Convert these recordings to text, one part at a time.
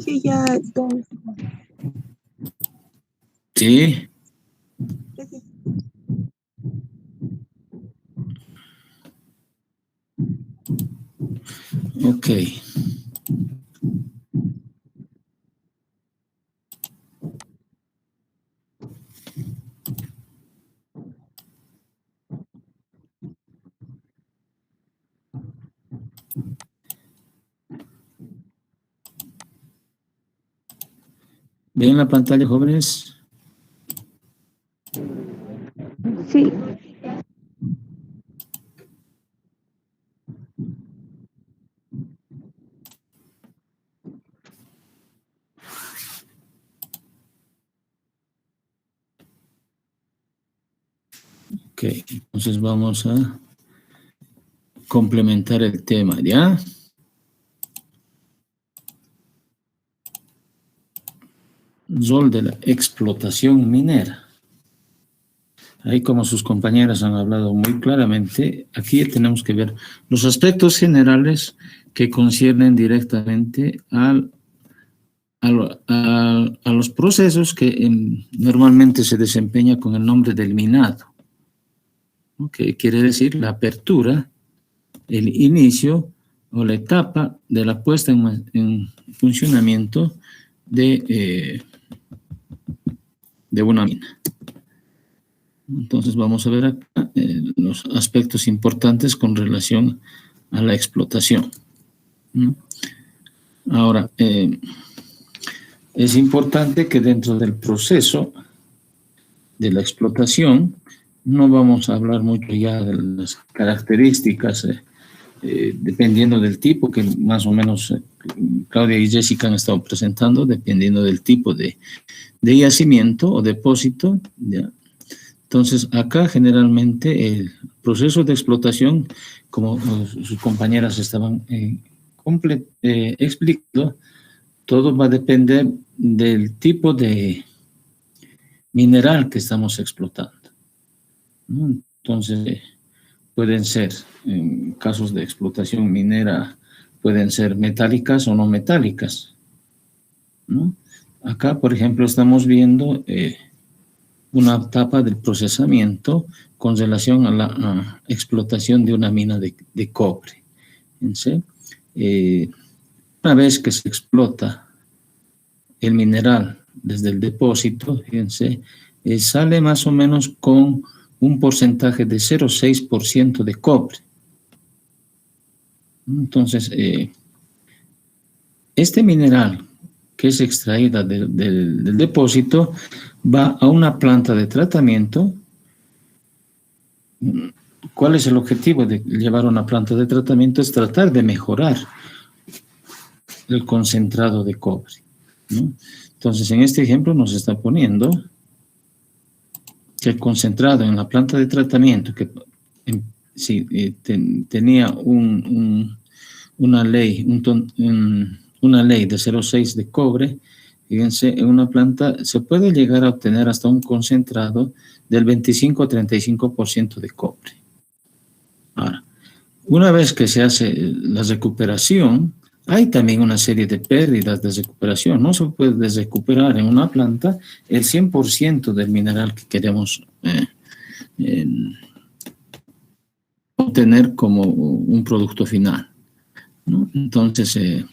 dije ya, don. Sí. Gracias. Ok. ¿Ven la pantalla, jóvenes? Sí. Ok, entonces vamos a complementar el tema, ¿ya? Rol de la explotación minera. Ahí, como sus compañeras han hablado muy claramente, aquí tenemos que ver los aspectos generales que conciernen directamente a los procesos que normalmente se desempeña con el nombre del minado. ¿Okay? Quiere decir la apertura, el inicio o la etapa de la puesta en funcionamiento de una mina. Entonces vamos a ver acá los aspectos importantes con relación a la explotación. Ahora, es importante que dentro del proceso de la explotación no vamos a hablar mucho ya de las características, dependiendo del tipo que más o menos Claudia y Jessica han estado presentando, dependiendo del tipo de yacimiento o depósito, ¿ya? Entonces, acá generalmente el proceso de explotación, como sus compañeras estaban explicando, todo va a depender del tipo de mineral que estamos explotando, ¿no? Entonces, pueden ser, en casos de explotación minera, pueden ser metálicas o no metálicas, ¿no? Acá, por ejemplo, estamos viendo una etapa del procesamiento con relación a la explotación de una mina de cobre. ¿Sí? Una vez que se explota el mineral desde el depósito, fíjense, sale más o menos con un porcentaje de 0,6% de cobre. Entonces, este mineral que es extraída del depósito va a una planta de tratamiento. ¿Cuál es el objetivo de llevar a una planta de tratamiento? Es tratar de mejorar el concentrado de cobre, ¿no? Entonces, en este ejemplo nos está poniendo que el concentrado en la planta de tratamiento, que tenía una ley de 0,6 de cobre, fíjense, en una planta se puede llegar a obtener hasta un concentrado del 25 a 35% de cobre. Ahora, una vez que se hace la recuperación, hay también una serie de pérdidas de recuperación. No se puede recuperar en una planta el 100% del mineral que queremos obtener como un producto final, ¿no? Entonces,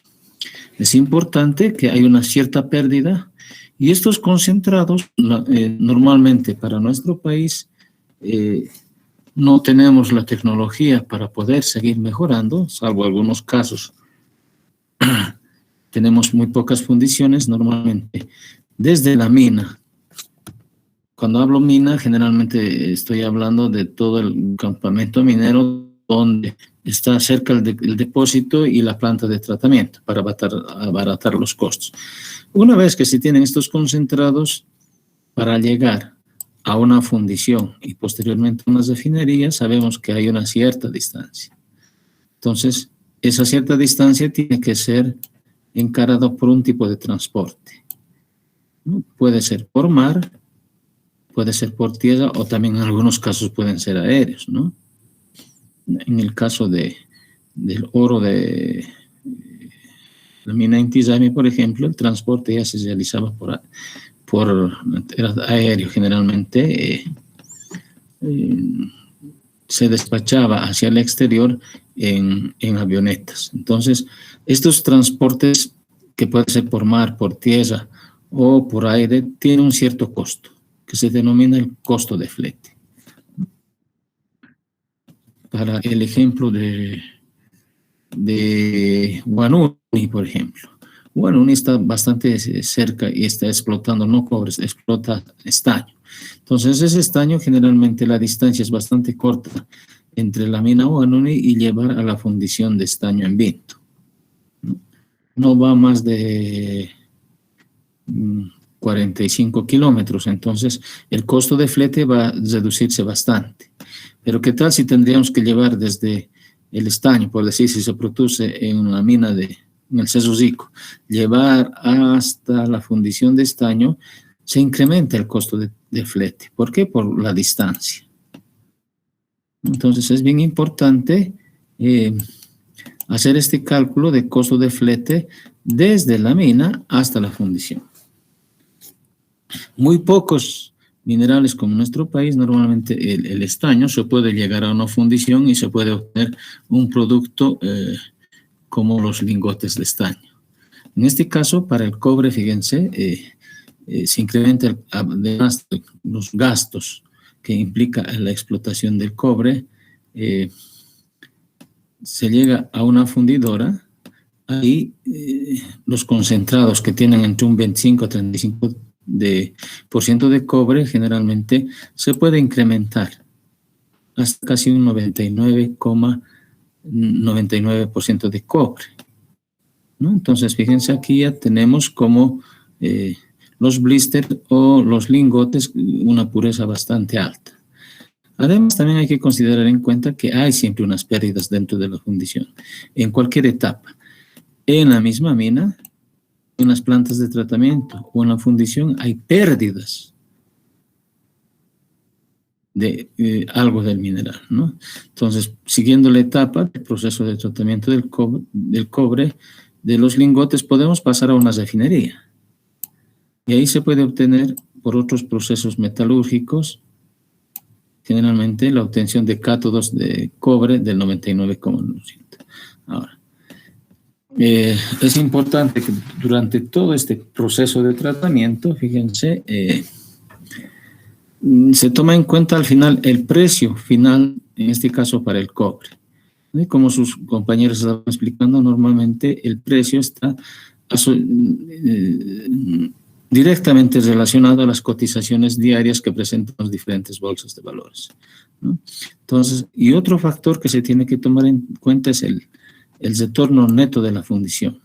es importante que haya una cierta pérdida, y estos concentrados, normalmente para nuestro país, no tenemos la tecnología para poder seguir mejorando, salvo algunos casos. Tenemos muy pocas fundiciones, normalmente desde la mina. Cuando hablo mina, generalmente estoy hablando de todo el campamento minero donde está cerca el depósito y la planta de tratamiento para abaratar los costos. Una vez que se tienen estos concentrados, para llegar a una fundición y posteriormente a unas refinerías, sabemos que hay una cierta distancia. Entonces, esa cierta distancia tiene que ser encarada por un tipo de transporte, ¿no? Puede ser por mar, puede ser por tierra, o también en algunos casos pueden ser aéreos, ¿no? En el caso del oro la mina Inti Illimani, por ejemplo, el transporte ya se realizaba era aéreo generalmente, se despachaba hacia el exterior en avionetas. Entonces, estos transportes, que puede ser por mar, por tierra o por aire, tienen un cierto costo, que se denomina el costo de flete. Para el ejemplo de Huanuni, por ejemplo. Huanuni está bastante cerca y está explotando, no cobre, explota estaño. Entonces, ese estaño, generalmente la distancia es bastante corta entre la mina Huanuni y llevar a la fundición de estaño en Vinto. No va más de 45 kilómetros, entonces el costo de flete va a reducirse bastante. Pero ¿qué tal si tendríamos que llevar desde el estaño, por decir, si se produce en una mina en el Cerro Rico, llevar hasta la fundición de estaño? Se incrementa el costo de flete. ¿Por qué? Por la distancia. Entonces es bien importante hacer este cálculo de costo de flete desde la mina hasta la fundición. Muy pocos minerales como en nuestro país, normalmente el estaño se puede llegar a una fundición y se puede obtener un producto como los lingotes de estaño. En este caso, para el cobre, fíjense, se incrementa además de los gastos que implica la explotación del cobre, se llega a una fundidora, ahí los concentrados que tienen entre un 25 a 35% de cobre, generalmente se puede incrementar hasta casi un 99,99% de cobre, ¿no? Entonces, fíjense, aquí ya tenemos como los blisters o los lingotes, una pureza bastante alta. Además, también hay que considerar en cuenta que hay siempre unas pérdidas dentro de la fundición, en cualquier etapa. En la misma mina, en las plantas de tratamiento o en la fundición, hay pérdidas de algo del mineral, ¿no? Entonces, siguiendo la etapa del proceso de tratamiento del cobre, de los lingotes, podemos pasar a una refinería. Y ahí se puede obtener, por otros procesos metalúrgicos, generalmente la obtención de cátodos de cobre del 99,1%. Ahora, es importante que durante todo este proceso de tratamiento, fíjense, se toma en cuenta al final el precio final, en este caso para el cobre. Y como sus compañeros estaban explicando, normalmente el precio está directamente relacionado a las cotizaciones diarias que presentan las diferentes bolsas de valores, ¿no? Entonces, y otro factor que se tiene que tomar en cuenta es el retorno neto de la fundición,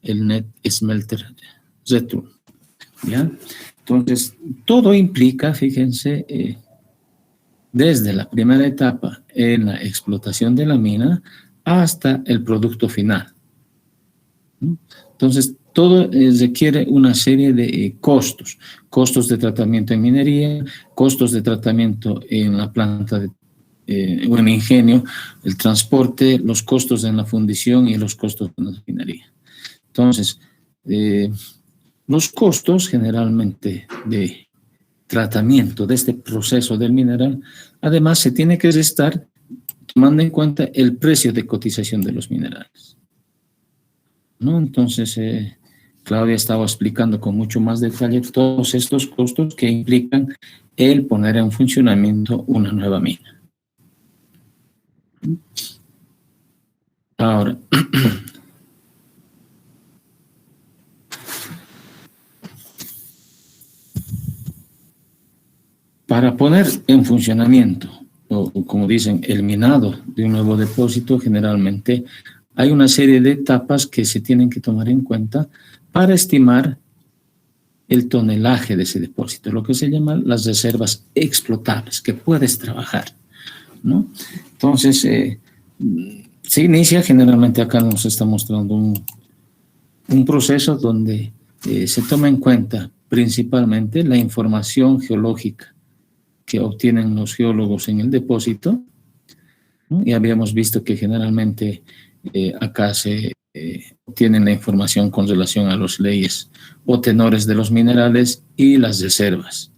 el net smelter return, ¿ya? Entonces, todo implica, fíjense, desde la primera etapa en la explotación de la mina hasta el producto final, ¿no? Entonces, todo requiere una serie de costos de tratamiento en minería, costos de tratamiento en la planta o en el ingenio, el transporte, los costos en la fundición y los costos en la refinería. Entonces, los costos generalmente de tratamiento de este proceso del mineral, además se tiene que restar tomando en cuenta el precio de cotización de los minerales, ¿no? Entonces, Claudia estaba explicando con mucho más detalle todos estos costos que implican el poner en funcionamiento una nueva mina. Ahora, para poner en funcionamiento, o como dicen, el minado de un nuevo depósito, generalmente hay una serie de etapas que se tienen que tomar en cuenta para estimar el tonelaje de ese depósito, lo que se llaman las reservas explotables, que puedes trabajar, ¿no? Entonces, se inicia, generalmente acá nos está mostrando un proceso donde se toma en cuenta principalmente la información geológica que obtienen los geólogos en el depósito, ¿no? Y habíamos visto que generalmente acá se obtienen la información con relación a las leyes o tenores de los minerales y las reservas.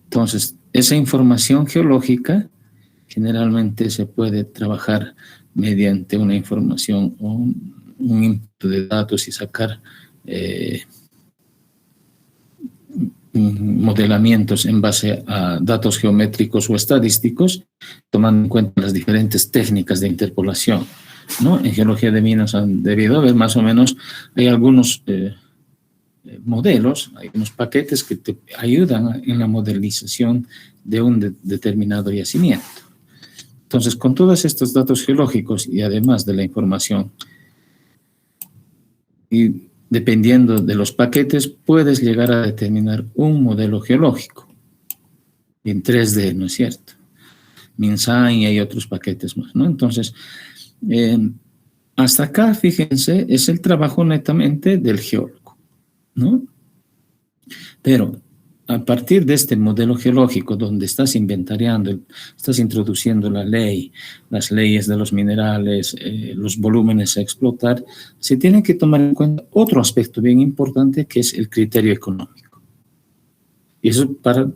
Entonces, esa información geológica generalmente se puede trabajar mediante una información o un input de datos y sacar modelamientos en base a datos geométricos o estadísticos, tomando en cuenta las diferentes técnicas de interpolación, ¿no? En geología de minas han debido haber más o menos, hay algunos modelos, hay unos paquetes que te ayudan en la modelización de un determinado yacimiento. Entonces, con todos estos datos geológicos y además de la información, y dependiendo de los paquetes, puedes llegar a determinar un modelo geológico en 3D, ¿no es cierto? MinScience y hay otros paquetes más, ¿no? Entonces, hasta acá, fíjense, es el trabajo netamente del geólogo, ¿no? Pero a partir de este modelo geológico donde estás inventariando, estás introduciendo la ley, las leyes de los minerales, los volúmenes a explotar, se tiene que tomar en cuenta otro aspecto bien importante que es el criterio económico. Y eso, para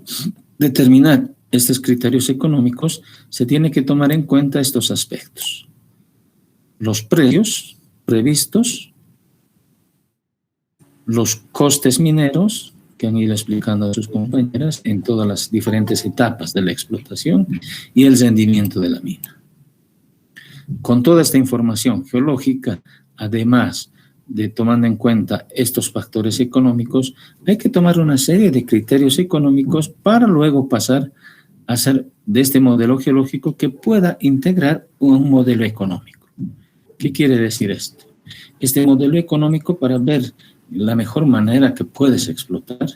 determinar estos criterios económicos, se tiene que tomar en cuenta estos aspectos. Los precios previstos, los costes mineros, que han ido explicando a sus compañeras en todas las diferentes etapas de la explotación y el rendimiento de la mina. Con toda esta información geológica, además de tomando en cuenta estos factores económicos, hay que tomar una serie de criterios económicos para luego pasar a hacer de este modelo geológico que pueda integrar un modelo económico. ¿Qué quiere decir esto? Este modelo económico, para ver la mejor manera que puedes explotar,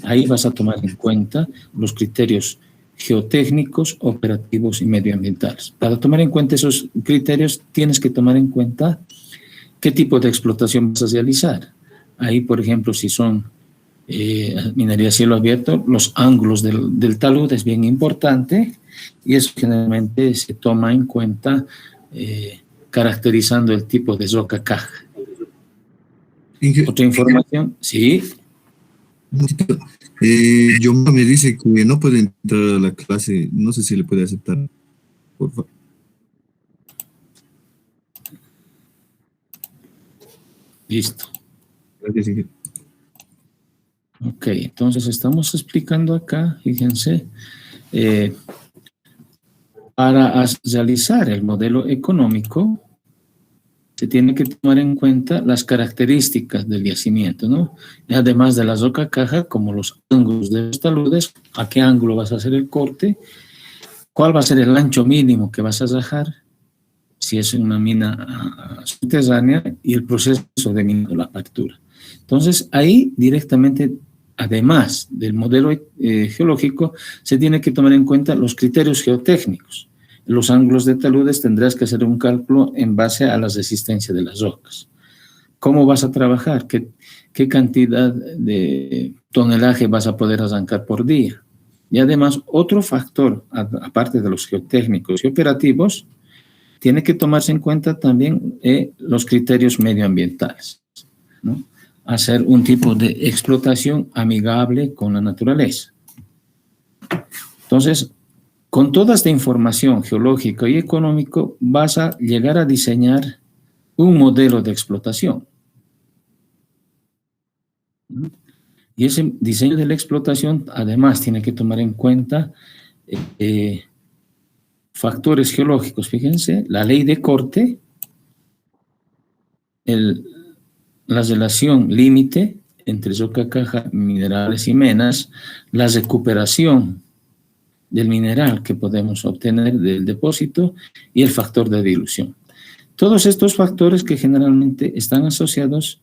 ahí vas a tomar en cuenta los criterios geotécnicos, operativos y medioambientales. Para tomar en cuenta esos criterios, tienes que tomar en cuenta qué tipo de explotación vas a realizar. Ahí, por ejemplo, si son minería a cielo abierto, los ángulos del talud es bien importante y eso generalmente se toma en cuenta caracterizando el tipo de roca caja. ¿Otra información? Sí. Yoma me dice que no puede entrar a la clase. No sé si le puede aceptar, por favor. Listo. Gracias, Ingeniero. Ok, entonces estamos explicando acá, fíjense, para realizar el modelo económico, se tiene que tomar en cuenta las características del yacimiento, ¿no? Y además de la roca caja, como los ángulos de los taludes, a qué ángulo vas a hacer el corte, cuál va a ser el ancho mínimo que vas a rajar, si es una mina subterránea, y el proceso de minado, la apertura. Entonces, ahí directamente, además del modelo geológico, se tiene que tomar en cuenta los criterios geotécnicos. Los ángulos de taludes tendrás que hacer un cálculo en base a la resistencia de las rocas. ¿Cómo vas a trabajar? ¿Qué cantidad de tonelaje vas a poder arrancar por día? Y además, otro factor, aparte de los geotécnicos y operativos, tiene que tomarse en cuenta también los criterios medioambientales, ¿no? Hacer un tipo de explotación amigable con la naturaleza. Entonces, con toda esta información geológica y económica, vas a llegar a diseñar un modelo de explotación. Y ese diseño de la explotación, además, tiene que tomar en cuenta factores geológicos. Fíjense, la ley de corte, la relación límite entre roca caja, minerales y menas, la recuperación del mineral que podemos obtener del depósito y el factor de dilución. Todos estos factores que generalmente están asociados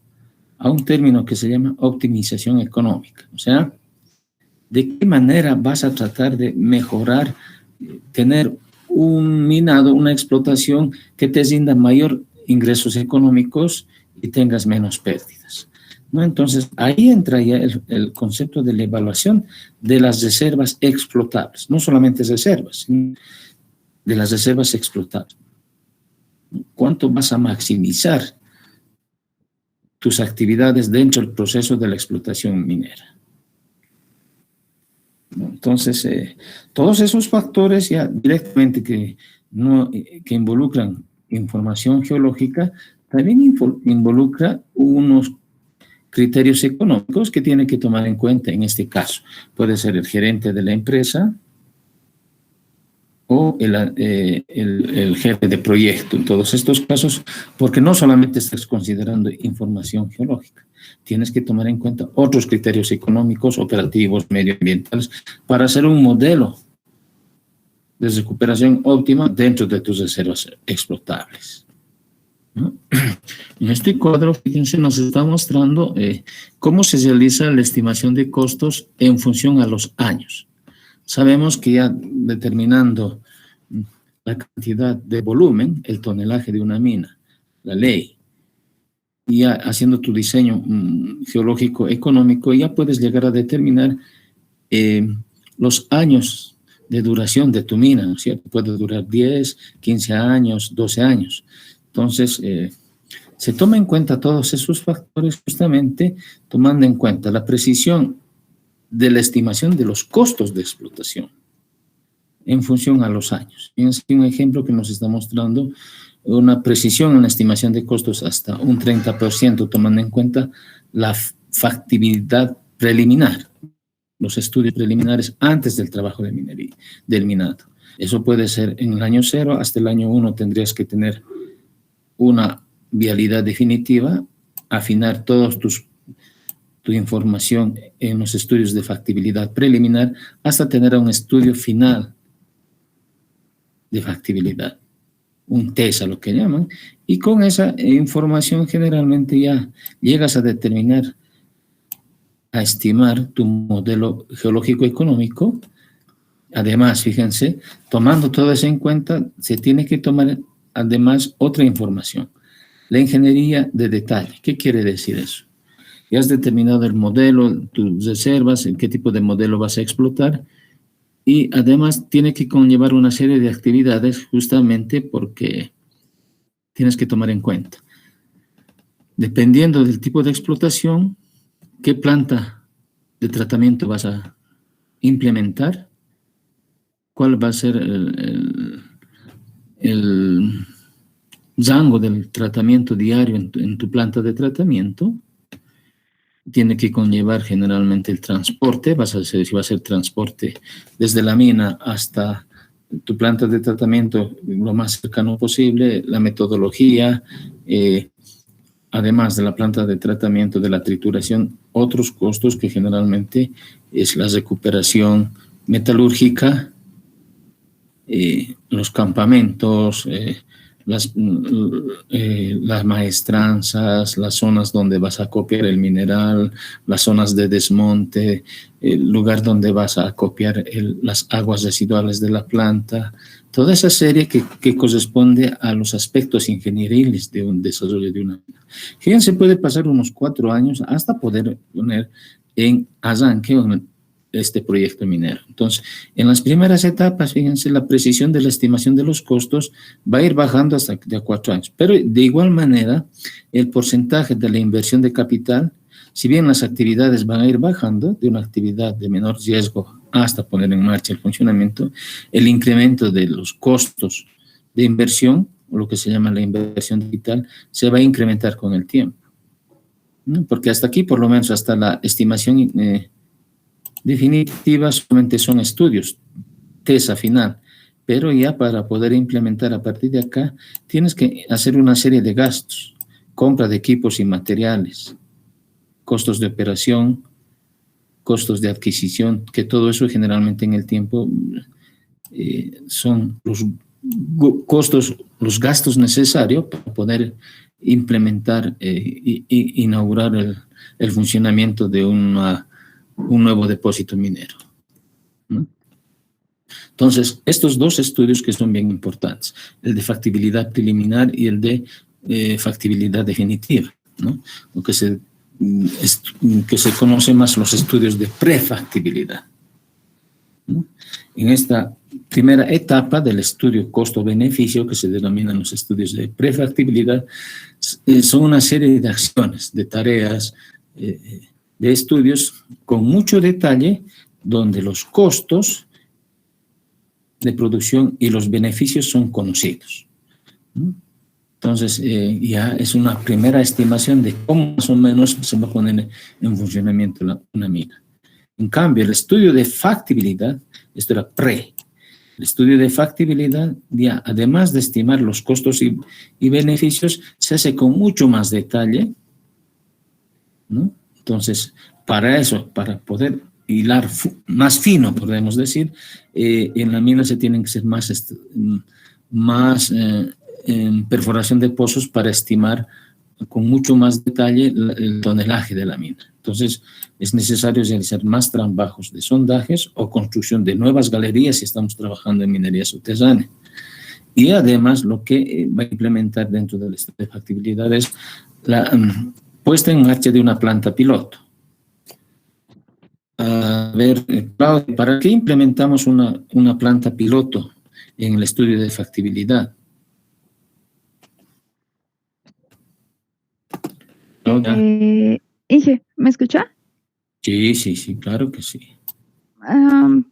a un término que se llama optimización económica. O sea, ¿de qué manera vas a tratar de mejorar, tener un minado, una explotación que te rinda mayor ingresos económicos y tengas menos pérdidas, ¿no? Entonces, ahí entra ya el concepto de la evaluación de las reservas explotables, no solamente reservas, sino de las reservas explotables. ¿Cuánto vas a maximizar tus actividades dentro del proceso de la explotación minera? Entonces, todos esos factores ya directamente que involucran información geológica, también involucra unos criterios económicos que tiene que tomar en cuenta. En este caso, puede ser el gerente de la empresa o el jefe de proyecto. En todos estos casos, porque no solamente estás considerando información geológica, tienes que tomar en cuenta otros criterios económicos, operativos, medioambientales, para hacer un modelo de recuperación óptima dentro de tus reservas explotables, ¿no? En este cuadro, fíjense, nos está mostrando cómo se realiza la estimación de costos en función a los años. Sabemos que ya determinando la cantidad de volumen, el tonelaje de una mina, la ley, y ya haciendo tu diseño geológico económico, ya puedes llegar a determinar los años de duración de tu mina, ¿no es cierto? Puede durar 10, 15 años, 12 años. Entonces, se toma en cuenta todos esos factores justamente tomando en cuenta la precisión de la estimación de los costos de explotación en función a los años. Fíjense un ejemplo que nos está mostrando una precisión en la estimación de costos hasta un 30%, tomando en cuenta la factibilidad preliminar, los estudios preliminares antes del trabajo de minería, del minado. Eso puede ser en el año 0 hasta el año 1, tendrías que tener una vialidad definitiva, afinar todos tu información en los estudios de factibilidad preliminar hasta tener un estudio final de factibilidad, un TESA, lo que llaman, y con esa información generalmente ya llegas a determinar, a estimar tu modelo geológico económico. Además, fíjense, tomando todo eso en cuenta, se tiene que tomar además otra información, la ingeniería de detalle. ¿Qué quiere decir eso? Ya has determinado el modelo, tus reservas, en qué tipo de modelo vas a explotar, y además tiene que conllevar una serie de actividades justamente porque tienes que tomar en cuenta, dependiendo del tipo de explotación, qué planta de tratamiento vas a implementar, cuál va a ser el rango del tratamiento diario en tu planta de tratamiento. Tiene que conllevar generalmente el transporte, si va a ser transporte desde la mina hasta tu planta de tratamiento lo más cercano posible, la metodología, además de la planta de tratamiento, de la trituración, otros costos que generalmente es la recuperación metalúrgica, los campamentos, las maestranzas, las zonas donde vas a copiar el mineral, las zonas de desmonte, el lugar donde vas a copiar las aguas residuales de la planta, toda esa serie que corresponde a los aspectos ingenieriles de un desarrollo de una mina. Fíjense, puede pasar unos 4 años hasta poder poner en arranque este proyecto minero. Entonces, en las primeras etapas, fíjense, la precisión de la estimación de los costos va a ir bajando hasta de 4 años, pero de igual manera, el porcentaje de la inversión de capital, si bien las actividades van a ir bajando de una actividad de menor riesgo hasta poner en marcha el funcionamiento, el incremento de los costos de inversión, o lo que se llama la inversión digital, se va a incrementar con el tiempo, ¿no? Porque hasta aquí, por lo menos hasta la estimación definitiva, solamente son estudios, TESA final, pero ya para poder implementar a partir de acá, tienes que hacer una serie de gastos, compra de equipos y materiales, costos de operación, costos de adquisición, que todo eso generalmente en el tiempo son los costos, los gastos necesarios para poder implementar e inaugurar el funcionamiento de un nuevo depósito minero, ¿no? Entonces, estos dos estudios que son bien importantes, el de factibilidad preliminar y el de factibilidad definitiva, ¿no? Lo que se conoce más los estudios de prefactibilidad, ¿no? En esta primera etapa del estudio costo-beneficio, que se denominan los estudios de prefactibilidad. Son una serie de acciones, de tareas, de estudios con mucho detalle, donde los costos de producción y los beneficios son conocidos. Entonces, ya es una primera estimación de cómo más o menos se va a poner en funcionamiento una mina. En cambio, el estudio de factibilidad, esto era el estudio de factibilidad, ya, además de estimar los costos y beneficios, se hace con mucho más detalle, ¿no? Entonces, para eso, para poder hilar más fino, podemos decir, en la mina se tienen que ser más perforación de pozos para estimar con mucho más detalle el tonelaje de la mina. Entonces, es necesario realizar más trabajos de sondajes o construcción de nuevas galerías si estamos trabajando en minería subterránea. Y además, lo que va a implementar dentro del estudio de factibilidad es la puesta en marcha de una planta piloto. A ver, Claudia, ¿para qué implementamos una planta piloto en el estudio de factibilidad? Inge, ¿me escucha? Sí, claro que sí.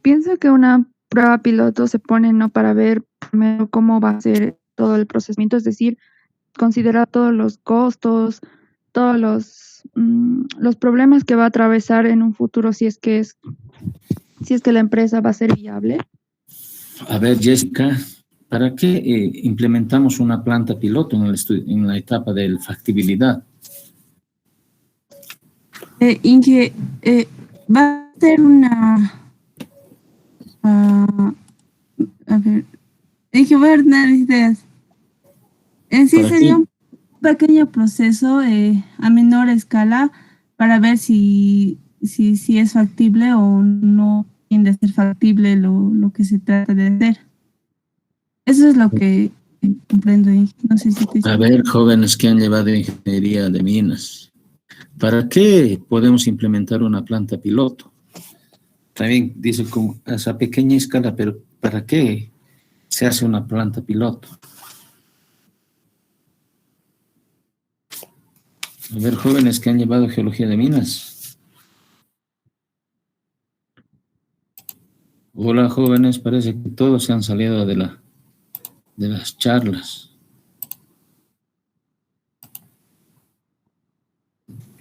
Pienso que una prueba piloto se pone no para ver primero cómo va a ser todo el procesamiento, es decir, considerar todos los costos, todos los problemas que va a atravesar en un futuro si es que la empresa va a ser viable. A ver, Jessica, ¿para qué implementamos una planta piloto en la etapa de factibilidad? Inge, va a ser a ver, Inge, voy a ordenar mis ideas. En sí sería un pequeño proceso a menor escala para ver si es factible o no tiende a ser factible lo que se trata de hacer. Eso es lo que comprendo, Inge. No sé si A ver, jóvenes que han llevado ingeniería de minas, ¿para qué podemos implementar una planta piloto? También dice con esa pequeña escala, pero ¿para qué se hace una planta piloto? A ver, jóvenes que han llevado geología de minas. Hola, jóvenes, parece que todos se han salido de las charlas.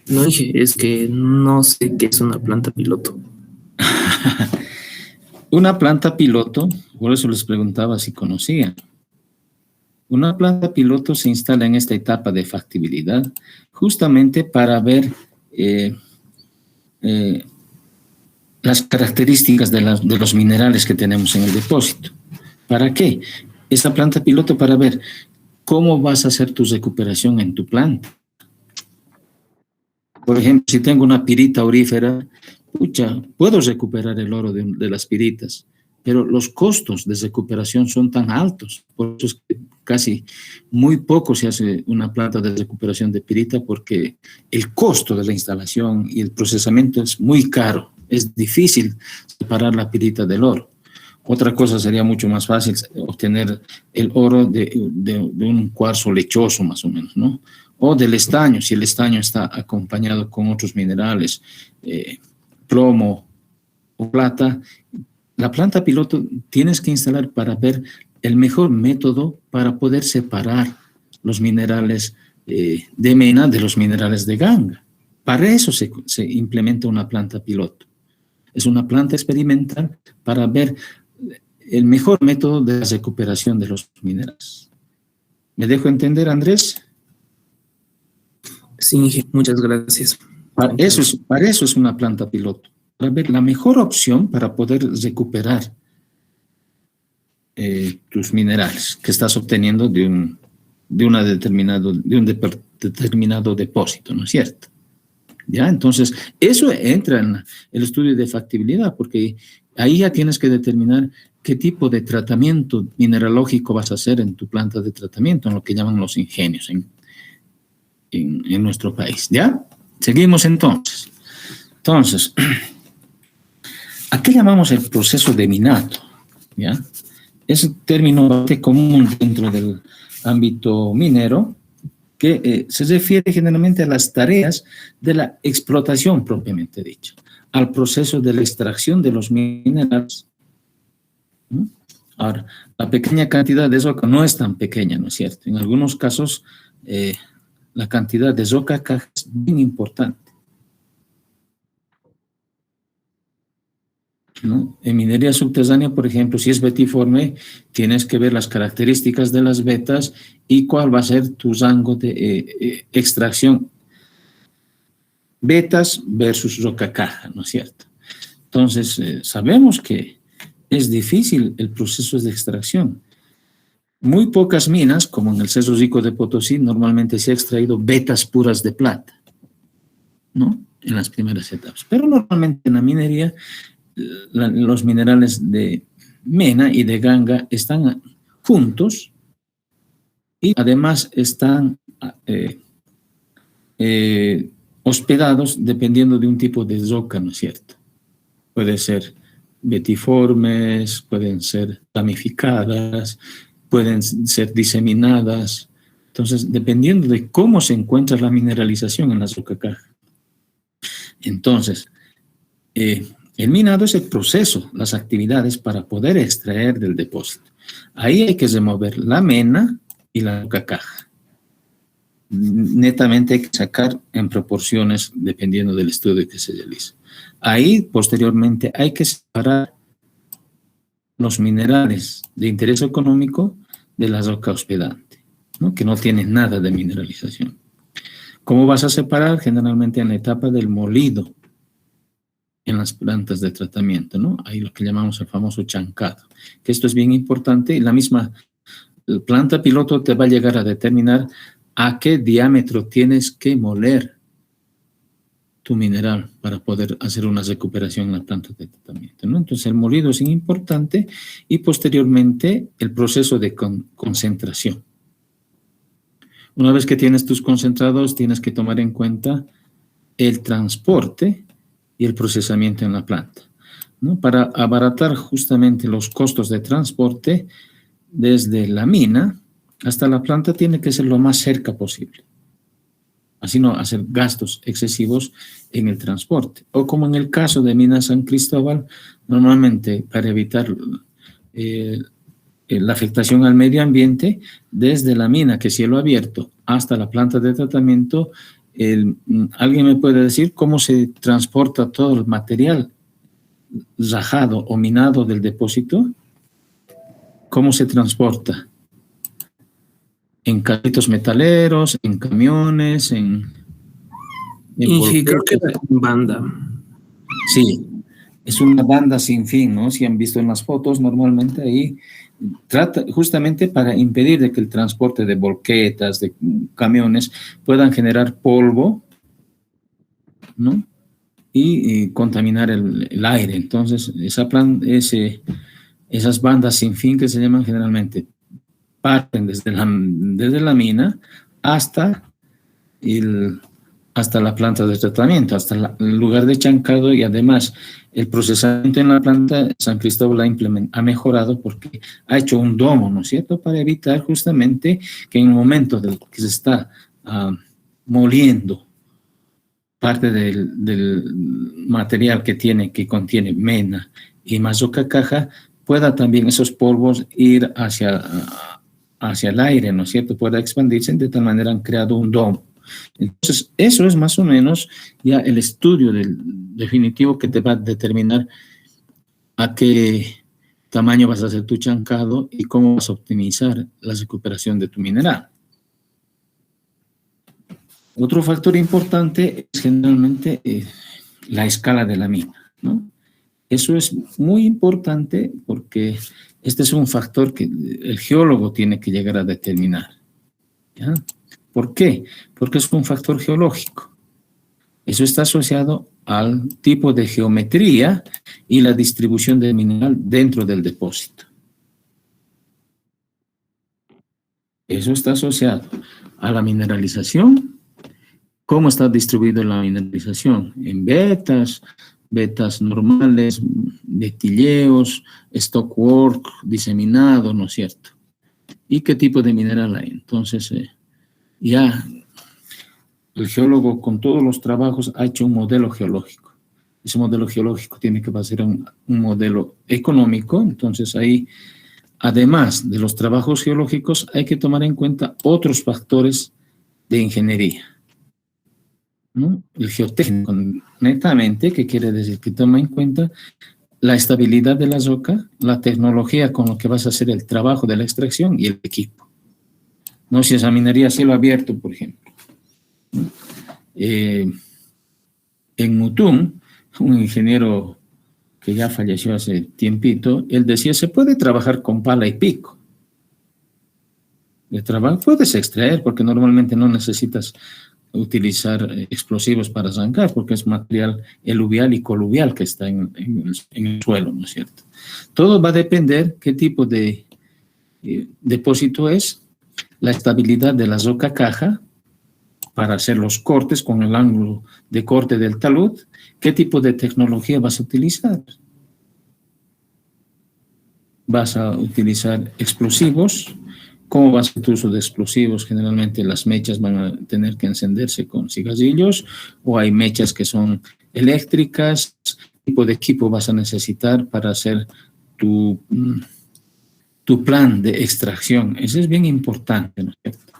No, es que no sé qué es una planta piloto. Una planta piloto, por eso les preguntaba si conocían. Una planta piloto se instala en esta etapa de factibilidad justamente para ver las características de los minerales que tenemos en el depósito. ¿Para qué? Esta planta piloto para ver cómo vas a hacer tu recuperación en tu planta. Por ejemplo, si tengo una pirita aurífera, puedo recuperar el oro de las piritas, pero los costos de recuperación son tan altos, por eso es que casi muy poco se hace una planta de recuperación de pirita, porque el costo de la instalación y el procesamiento es muy caro, es difícil separar la pirita del oro. Otra cosa sería mucho más fácil obtener el oro de un cuarzo lechoso más o menos, ¿no? O del estaño, si el estaño está acompañado con otros minerales, plomo o plata. La planta piloto tienes que instalar para ver el mejor método para poder separar los minerales de mena de los minerales de ganga. Para eso se implementa una planta piloto. Es una planta experimental para ver el mejor método de la recuperación de los minerales. ¿Me dejo entender, Andrés? Sí, muchas gracias. Para eso es una planta piloto, para ver la mejor opción para poder recuperar tus minerales que estás obteniendo de un determinado depósito, ¿no es cierto? ¿Ya? Entonces, eso entra en el estudio de factibilidad, porque ahí ya tienes que determinar qué tipo de tratamiento mineralógico vas a hacer en tu planta de tratamiento, en lo que llaman los ingenios en nuestro país. ¿Ya? Seguimos entonces. Entonces, ¿a qué llamamos el proceso de minato? ¿Ya? es un término bastante común dentro del ámbito minero, que se refiere generalmente a las tareas de la explotación propiamente dicha, al proceso de la extracción de los minerales. ¿No? Ahora, la pequeña cantidad de roca no es tan pequeña, ¿no es cierto? En algunos casos, la cantidad de roca caja es bien importante, ¿no? En minería subterránea, por ejemplo, si es betiforme, tienes que ver las características de las vetas y cuál va a ser tu rango de extracción. Vetas versus roca caja, ¿no es cierto? Entonces, sabemos que es difícil el proceso de extracción. Muy pocas minas, como en el Cerro Rico de Potosí, normalmente se ha extraído vetas puras de plata, ¿no? En las primeras etapas. Pero normalmente en la minería, los minerales de mena y de ganga están juntos y además están hospedados dependiendo de un tipo de roca, ¿no es cierto? Puede ser betiformes, pueden ser ramificadas, pueden ser diseminadas. Entonces, dependiendo de cómo se encuentra la mineralización en la roca caja. Entonces, el minado es el proceso, las actividades para poder extraer del depósito. Ahí hay que remover la mena y la roca caja. Netamente hay que sacar en proporciones dependiendo del estudio que se realice. Ahí, posteriormente, hay que separar los minerales de interés económico de la roca hospedante, ¿no? Que no tienen nada de mineralización. ¿Cómo vas a separar? Generalmente en la etapa del molido, en las plantas de tratamiento, ¿no? Ahí lo que llamamos el famoso chancado, que esto es bien importante y la misma planta piloto te va a llegar a determinar a qué diámetro tienes que moler tu mineral para poder hacer una recuperación en la planta de tratamiento, ¿no? Entonces el molido es importante y posteriormente el proceso de concentración. Una vez que tienes tus concentrados, tienes que tomar en cuenta el transporte y el procesamiento en la planta, ¿no? Para abaratar justamente los costos de transporte desde la mina hasta la planta tiene que ser lo más cerca posible. Así no hacer gastos excesivos en el transporte. O como en el caso de Mina San Cristóbal, normalmente para evitar la afectación al medio ambiente, desde la mina, que es cielo abierto, hasta la planta de tratamiento, ¿alguien me puede decir cómo se transporta todo el material rajado o minado del depósito? ¿Cómo se transporta? En carritos metaleros, en camiones, Y creo que era con banda. Sí, es una banda sin fin, ¿no? Si han visto en las fotos, normalmente ahí trata justamente para impedir de que el transporte de volquetas, de camiones, puedan generar polvo, ¿no? Y contaminar el aire. Entonces, esas bandas sin fin que se llaman generalmente parten desde la mina hasta la planta de tratamiento, hasta el lugar de chancado, y además el procesamiento en la planta San Cristóbal ha mejorado porque ha hecho un domo, ¿no es cierto?, para evitar justamente que en el momento que se está moliendo parte del material que contiene mena y más roca caja, pueda también esos polvos ir hacia el aire, ¿no es cierto?, pueda expandirse, de tal manera han creado un domo. Entonces, eso es más o menos ya el estudio definitivo que te va a determinar a qué tamaño vas a hacer tu chancado y cómo vas a optimizar la recuperación de tu mineral. Otro factor importante es generalmente la escala de la mina, ¿no? Eso es muy importante porque este es un factor que el geólogo tiene que llegar a determinar, ¿ya? ¿Por qué? Porque es un factor geológico. Eso está asociado al tipo de geometría y la distribución del mineral dentro del depósito. Eso está asociado a la mineralización. ¿Cómo está distribuida la mineralización? En vetas normales, de tilleos, stockwork, diseminado, ¿no es cierto? ¿Y qué tipo de mineral hay? Entonces, ya el geólogo con todos los trabajos ha hecho un modelo geológico. Ese modelo geológico tiene que ser un modelo económico, entonces ahí, además de los trabajos geológicos, hay que tomar en cuenta otros factores de ingeniería, ¿no? El geotécnico, netamente, que quiere decir que toma en cuenta la estabilidad de la roca, la tecnología con la que vas a hacer el trabajo de la extracción y el equipo. No si esa minería a cielo abierto, por ejemplo. En Mutum, un ingeniero que ya falleció hace tiempito, él decía, se puede trabajar con pala y pico. De trabajo puedes extraer, porque normalmente no necesitas utilizar explosivos para arrancar, porque es material eluvial y coluvial que está en el suelo, ¿no es cierto? Todo va a depender qué tipo de depósito es, la estabilidad de la roca caja, para hacer los cortes con el ángulo de corte del talud, qué tipo de tecnología vas a utilizar. Vas a utilizar explosivos. ¿Cómo va a ser tu uso de explosivos? Generalmente las mechas van a tener que encenderse con cigarrillos o hay mechas que son eléctricas. ¿Qué tipo de equipo vas a necesitar para hacer tu plan de extracción? Eso es bien importante, ¿no es cierto?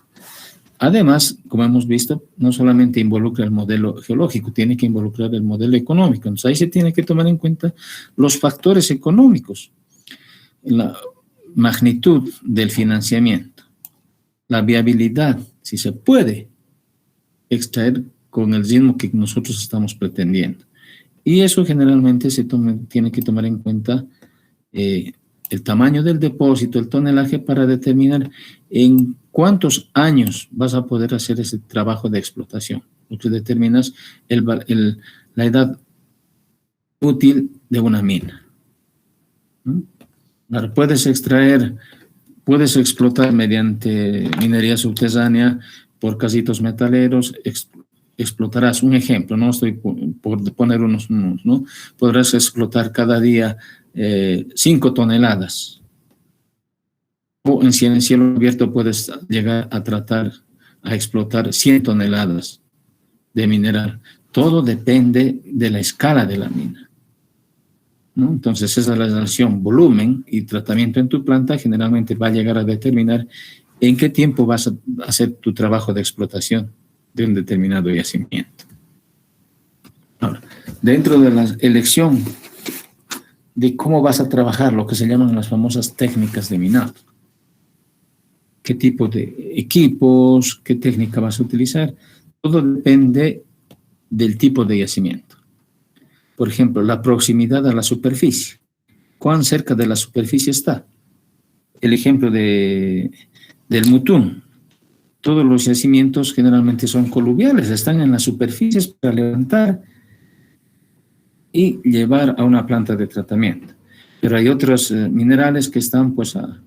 Además, como hemos visto, no solamente involucra el modelo geológico, tiene que involucrar el modelo económico. Entonces, ahí se tiene que tomar en cuenta los factores económicos, la magnitud del financiamiento, la viabilidad, si se puede extraer con el ritmo que nosotros estamos pretendiendo. Y eso generalmente tiene que tomar en cuenta el tamaño del depósito, el tonelaje, para determinar en cuántos años vas a poder hacer ese trabajo de explotación. Lo que determinas la edad útil de una mina. Ahora, puedes explotar mediante minería subterránea por casitos metaleros, explotarás, un ejemplo, no estoy por poner unos números, ¿no? Podrás explotar cada día 5 toneladas. O en cielo abierto puedes llegar a explotar 100 toneladas de mineral. Todo depende de la escala de la mina, ¿no? Entonces, esa relación volumen y tratamiento en tu planta generalmente va a llegar a determinar en qué tiempo vas a hacer tu trabajo de explotación de un determinado yacimiento. Ahora, dentro de la elección de cómo vas a trabajar, lo que se llaman las famosas técnicas de minado, qué tipo de equipos, qué técnica vas a utilizar, todo depende del tipo de yacimiento. Por ejemplo, la proximidad a la superficie. ¿Cuán cerca de la superficie está? El ejemplo del Mutum. Todos los yacimientos generalmente son coluviales, están en las superficies para levantar y llevar a una planta de tratamiento. Pero hay otros minerales que están pues a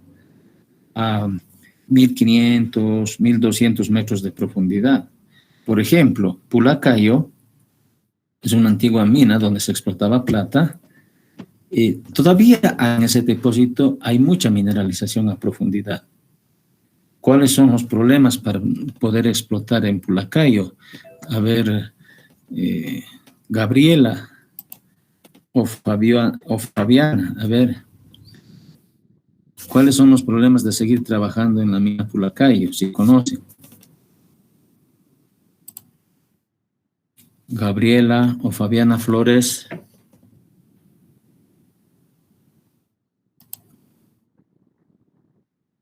1.500, 1.200 metros de profundidad. Por ejemplo, Pulacayo es una antigua mina donde se explotaba plata. Todavía en ese depósito hay mucha mineralización a profundidad. ¿Cuáles son los problemas para poder explotar en Pulacayo? A ver, Gabriela o Fabiana, a ver, ¿cuáles son los problemas de seguir trabajando en la mina Pulacayo, si conocen? Gabriela o Fabiana Flores.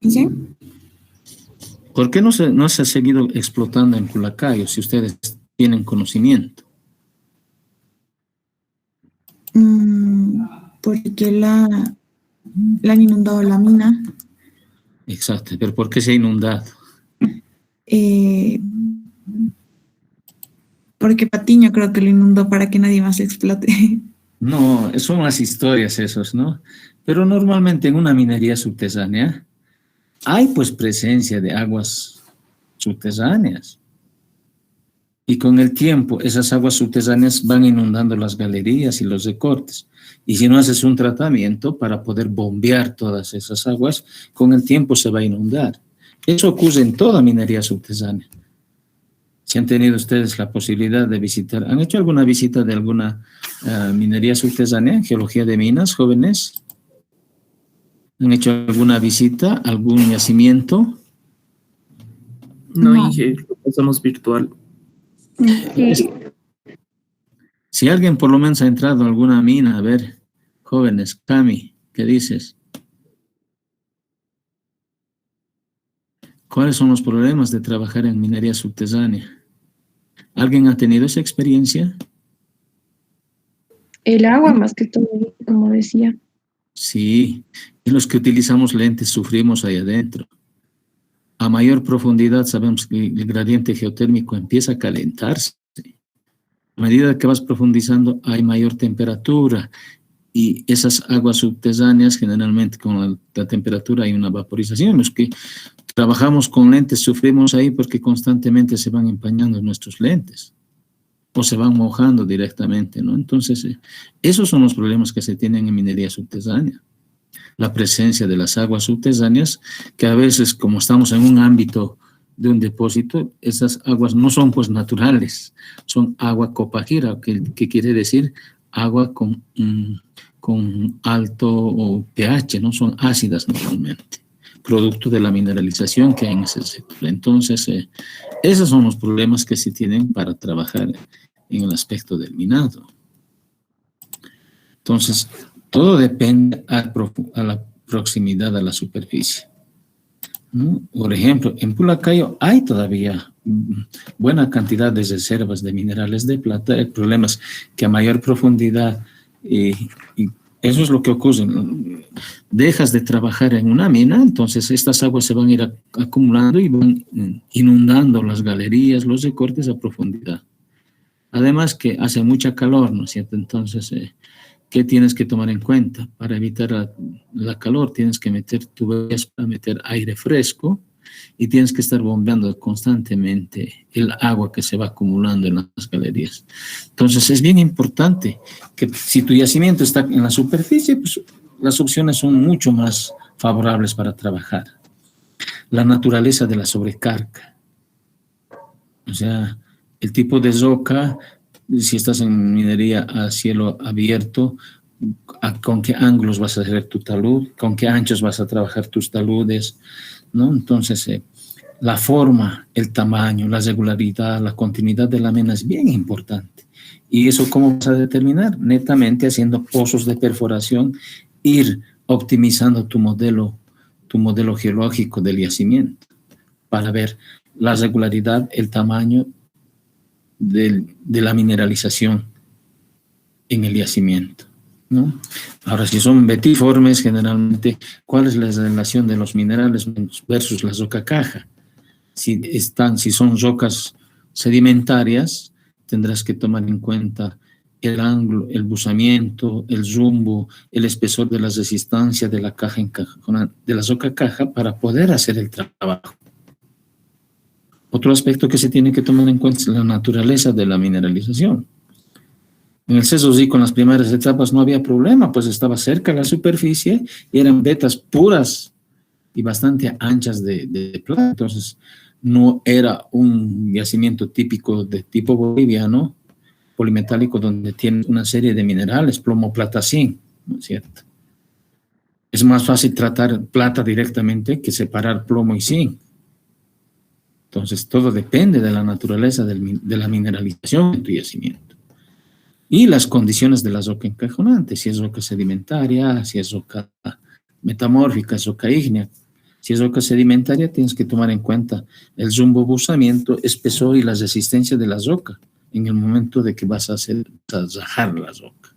¿Sí? ¿Por qué no se ha seguido explotando en Pulacayo si ustedes tienen conocimiento? Porque la han inundado la mina. Exacto, pero ¿por qué se ha inundado? Porque Patiño creo que lo inundó para que nadie más explote. No, son unas historias esos, ¿no? Pero normalmente en una minería subterránea hay pues presencia de aguas subterráneas. Y con el tiempo esas aguas subterráneas van inundando las galerías y los recortes. Y si no haces un tratamiento para poder bombear todas esas aguas, con el tiempo se va a inundar. Eso ocurre en toda minería subterránea. Si han tenido ustedes la posibilidad de visitar, ¿han hecho alguna visita de alguna minería subterránea, geología de minas, jóvenes? ¿Han hecho alguna visita, algún yacimiento? No, No. Inge, lo pasamos virtual. Sí, Si alguien por lo menos ha entrado a alguna mina, a ver, jóvenes, Cami, ¿qué dices? ¿Cuáles son los problemas de trabajar en minería subterránea? ¿Alguien ha tenido esa experiencia? El agua más que todo, como decía. Sí, y los que utilizamos lentes sufrimos ahí adentro. A mayor profundidad sabemos que el gradiente geotérmico empieza a calentarse. A medida que vas profundizando hay mayor temperatura y esas aguas subterráneas generalmente con la temperatura hay una vaporización. Los que trabajamos con lentes sufrimos ahí porque constantemente se van empañando nuestros lentes o se van mojando directamente, ¿no? Entonces, esos son los problemas que se tienen en minería subterránea. La presencia de las aguas subterráneas, que a veces, como estamos en un ámbito de un depósito, esas aguas no son pues naturales, son agua copagira, que quiere decir agua con alto pH, no son ácidas normalmente, producto de la mineralización que hay en ese sector. Entonces, esos son los problemas que se tienen para trabajar en el aspecto del minado. Entonces, todo depende a la proximidad a la superficie, ¿no? Por ejemplo, en Pulacayo hay todavía buena cantidad de reservas de minerales de plata. El problema es que a mayor profundidad, y eso es lo que ocurre, dejas de trabajar en una mina, entonces estas aguas se van a ir acumulando y van inundando las galerías, los recortes a profundidad. Además que hace mucha calor, ¿no es cierto? Entonces, ¿qué tienes que tomar en cuenta? Para evitar la calor tienes que meter tuberías para meter aire fresco y tienes que estar bombeando constantemente el agua que se va acumulando en las galerías. Entonces es bien importante que si tu yacimiento está en la superficie, pues las opciones son mucho más favorables para trabajar. La naturaleza de la sobrecarga. O sea, el tipo de roca, si estás en minería a cielo abierto, con qué ángulos vas a hacer tu talud, con qué anchos vas a trabajar tus taludes, ¿no? Entonces, la forma, el tamaño, la regularidad, la continuidad de la mina es bien importante. ¿Y eso cómo vas a determinar? Netamente haciendo pozos de perforación, ir optimizando tu modelo geológico del yacimiento para ver la regularidad, el tamaño de la mineralización en el yacimiento, ¿no? Ahora, si son betiformes, generalmente, ¿cuál es la relación de los minerales versus la roca caja? Si son rocas sedimentarias, tendrás que tomar en cuenta el ángulo, el buzamiento, el rumbo, el espesor de la resistencia de la caja de la roca caja para poder hacer el trabajo. Otro aspecto que se tiene que tomar en cuenta es la naturaleza de la mineralización. En el Ceso sí, con las primeras etapas no había problema, pues estaba cerca de la superficie y eran vetas puras y bastante anchas de plata. Entonces, no era un yacimiento típico de tipo boliviano, polimetálico, donde tiene una serie de minerales, plomo, plata, zinc, ¿no es cierto? Es más fácil tratar plata directamente que separar plomo y zinc. Entonces, todo depende de la naturaleza de la mineralización en tu yacimiento. Y las condiciones de la roca encajonante, si es roca sedimentaria, si es roca metamórfica, es roca ígnea. Si es roca sedimentaria, tienes que tomar en cuenta el zumbobusamiento, espesor y la resistencia de la roca en el momento de que vas a rajar la roca.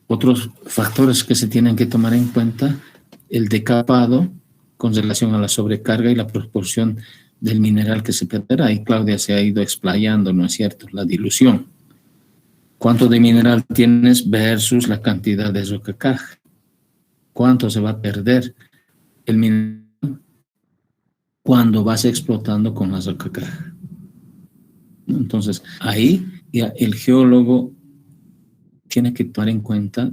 Otros factores que se tienen que tomar en cuenta, el decapado con relación a la sobrecarga y la proporción del mineral que se perderá. Y Claudia se ha ido explayando, ¿no es cierto? La dilución. ¿Cuánto de mineral tienes versus la cantidad de roca caja? ¿Cuánto se va a perder el mineral cuando vas explotando con la roca caja? Entonces, ahí ya el geólogo tiene que tomar en cuenta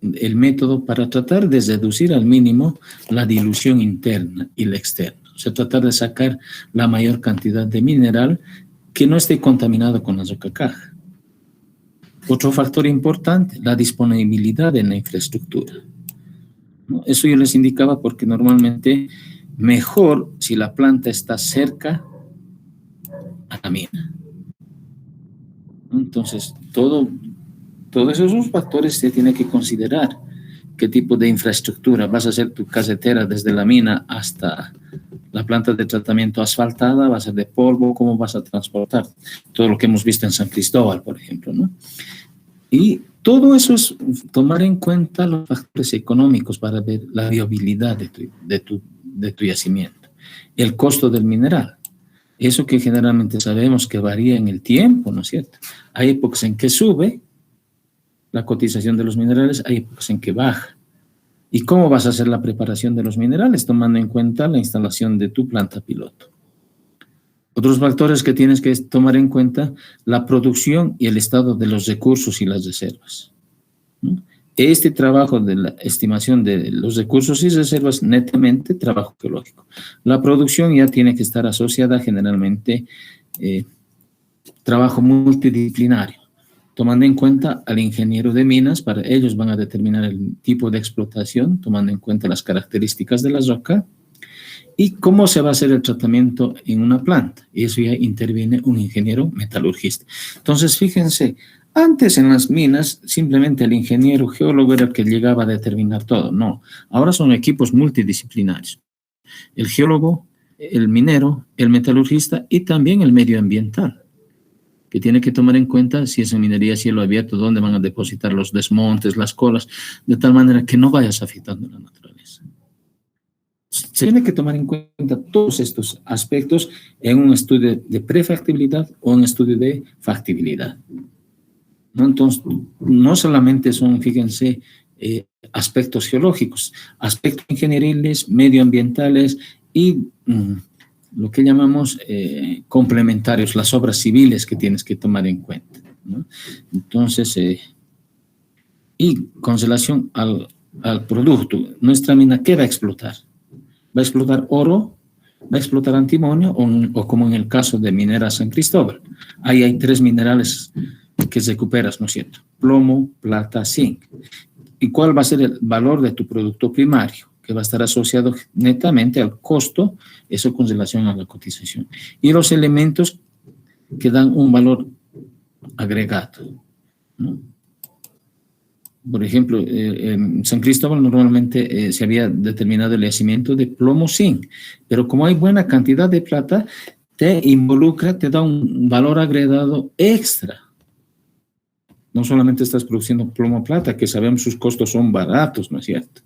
el método para tratar de reducir al mínimo la dilución interna y la externa. O sea, tratar de sacar la mayor cantidad de mineral que no esté contaminado con la roca caja. Otro factor importante, la disponibilidad en la infraestructura, ¿no? Eso yo les indicaba porque normalmente mejor si la planta está cerca a la mina. Entonces, todos esos factores se tiene que considerar. ¿Qué tipo de infraestructura? ¿Vas a hacer tu carretera desde la mina hasta la planta de tratamiento asfaltada? ¿Va a ser de polvo? ¿Cómo vas a transportar? Todo lo que hemos visto en San Cristóbal, por ejemplo, ¿no? Y todo eso es tomar en cuenta los factores económicos para ver la viabilidad de tu yacimiento. El costo del mineral. Eso que generalmente sabemos que varía en el tiempo, ¿no es cierto? Hay épocas en que sube la cotización de los minerales, hay épocas en que baja. ¿Y cómo vas a hacer la preparación de los minerales? Tomando en cuenta la instalación de tu planta piloto. Otros factores que tienes que tomar en cuenta, la producción y el estado de los recursos y las reservas, ¿no? Este trabajo de la estimación de los recursos y reservas, netamente trabajo geológico. La producción ya tiene que estar asociada generalmente trabajo multidisciplinario, tomando en cuenta al ingeniero de minas. Para ellos van a determinar el tipo de explotación, tomando en cuenta las características de la roca y cómo se va a hacer el tratamiento en una planta. Y eso ya interviene un ingeniero metalurgista. Entonces, fíjense, antes en las minas simplemente el ingeniero geólogo era el que llegaba a determinar todo. No, ahora son equipos multidisciplinarios. El geólogo, el minero, el metalurgista y también el medioambiental, que tiene que tomar en cuenta si es en minería a cielo abierto, dónde van a depositar los desmontes, las colas, de tal manera que no vayas afectando la naturaleza. Se tiene que tomar en cuenta todos estos aspectos en un estudio de prefactibilidad o en un estudio de factibilidad, ¿no? Entonces, no solamente son, fíjense, aspectos geológicos, aspectos ingenieriles, medioambientales y lo que llamamos complementarios, las obras civiles que tienes que tomar en cuenta, ¿no? Entonces, y con relación al producto, nuestra mina, ¿qué va a explotar? ¿Va a explotar oro? ¿Va a explotar antimonio? O como en el caso de Minera San Cristóbal, ahí hay 3 minerales que recuperas, ¿no es cierto? Plomo, plata, zinc. ¿Y cuál va a ser el valor de tu producto primario? Que va a estar asociado netamente al costo, eso con relación a la cotización. Y los elementos que dan un valor agregado, ¿no? Por ejemplo, en San Cristóbal normalmente se había determinado el yacimiento de plomo zinc, pero como hay buena cantidad de plata, te involucra, te da un valor agregado extra. No solamente estás produciendo plomo plata, que sabemos sus costos son baratos, ¿no es cierto?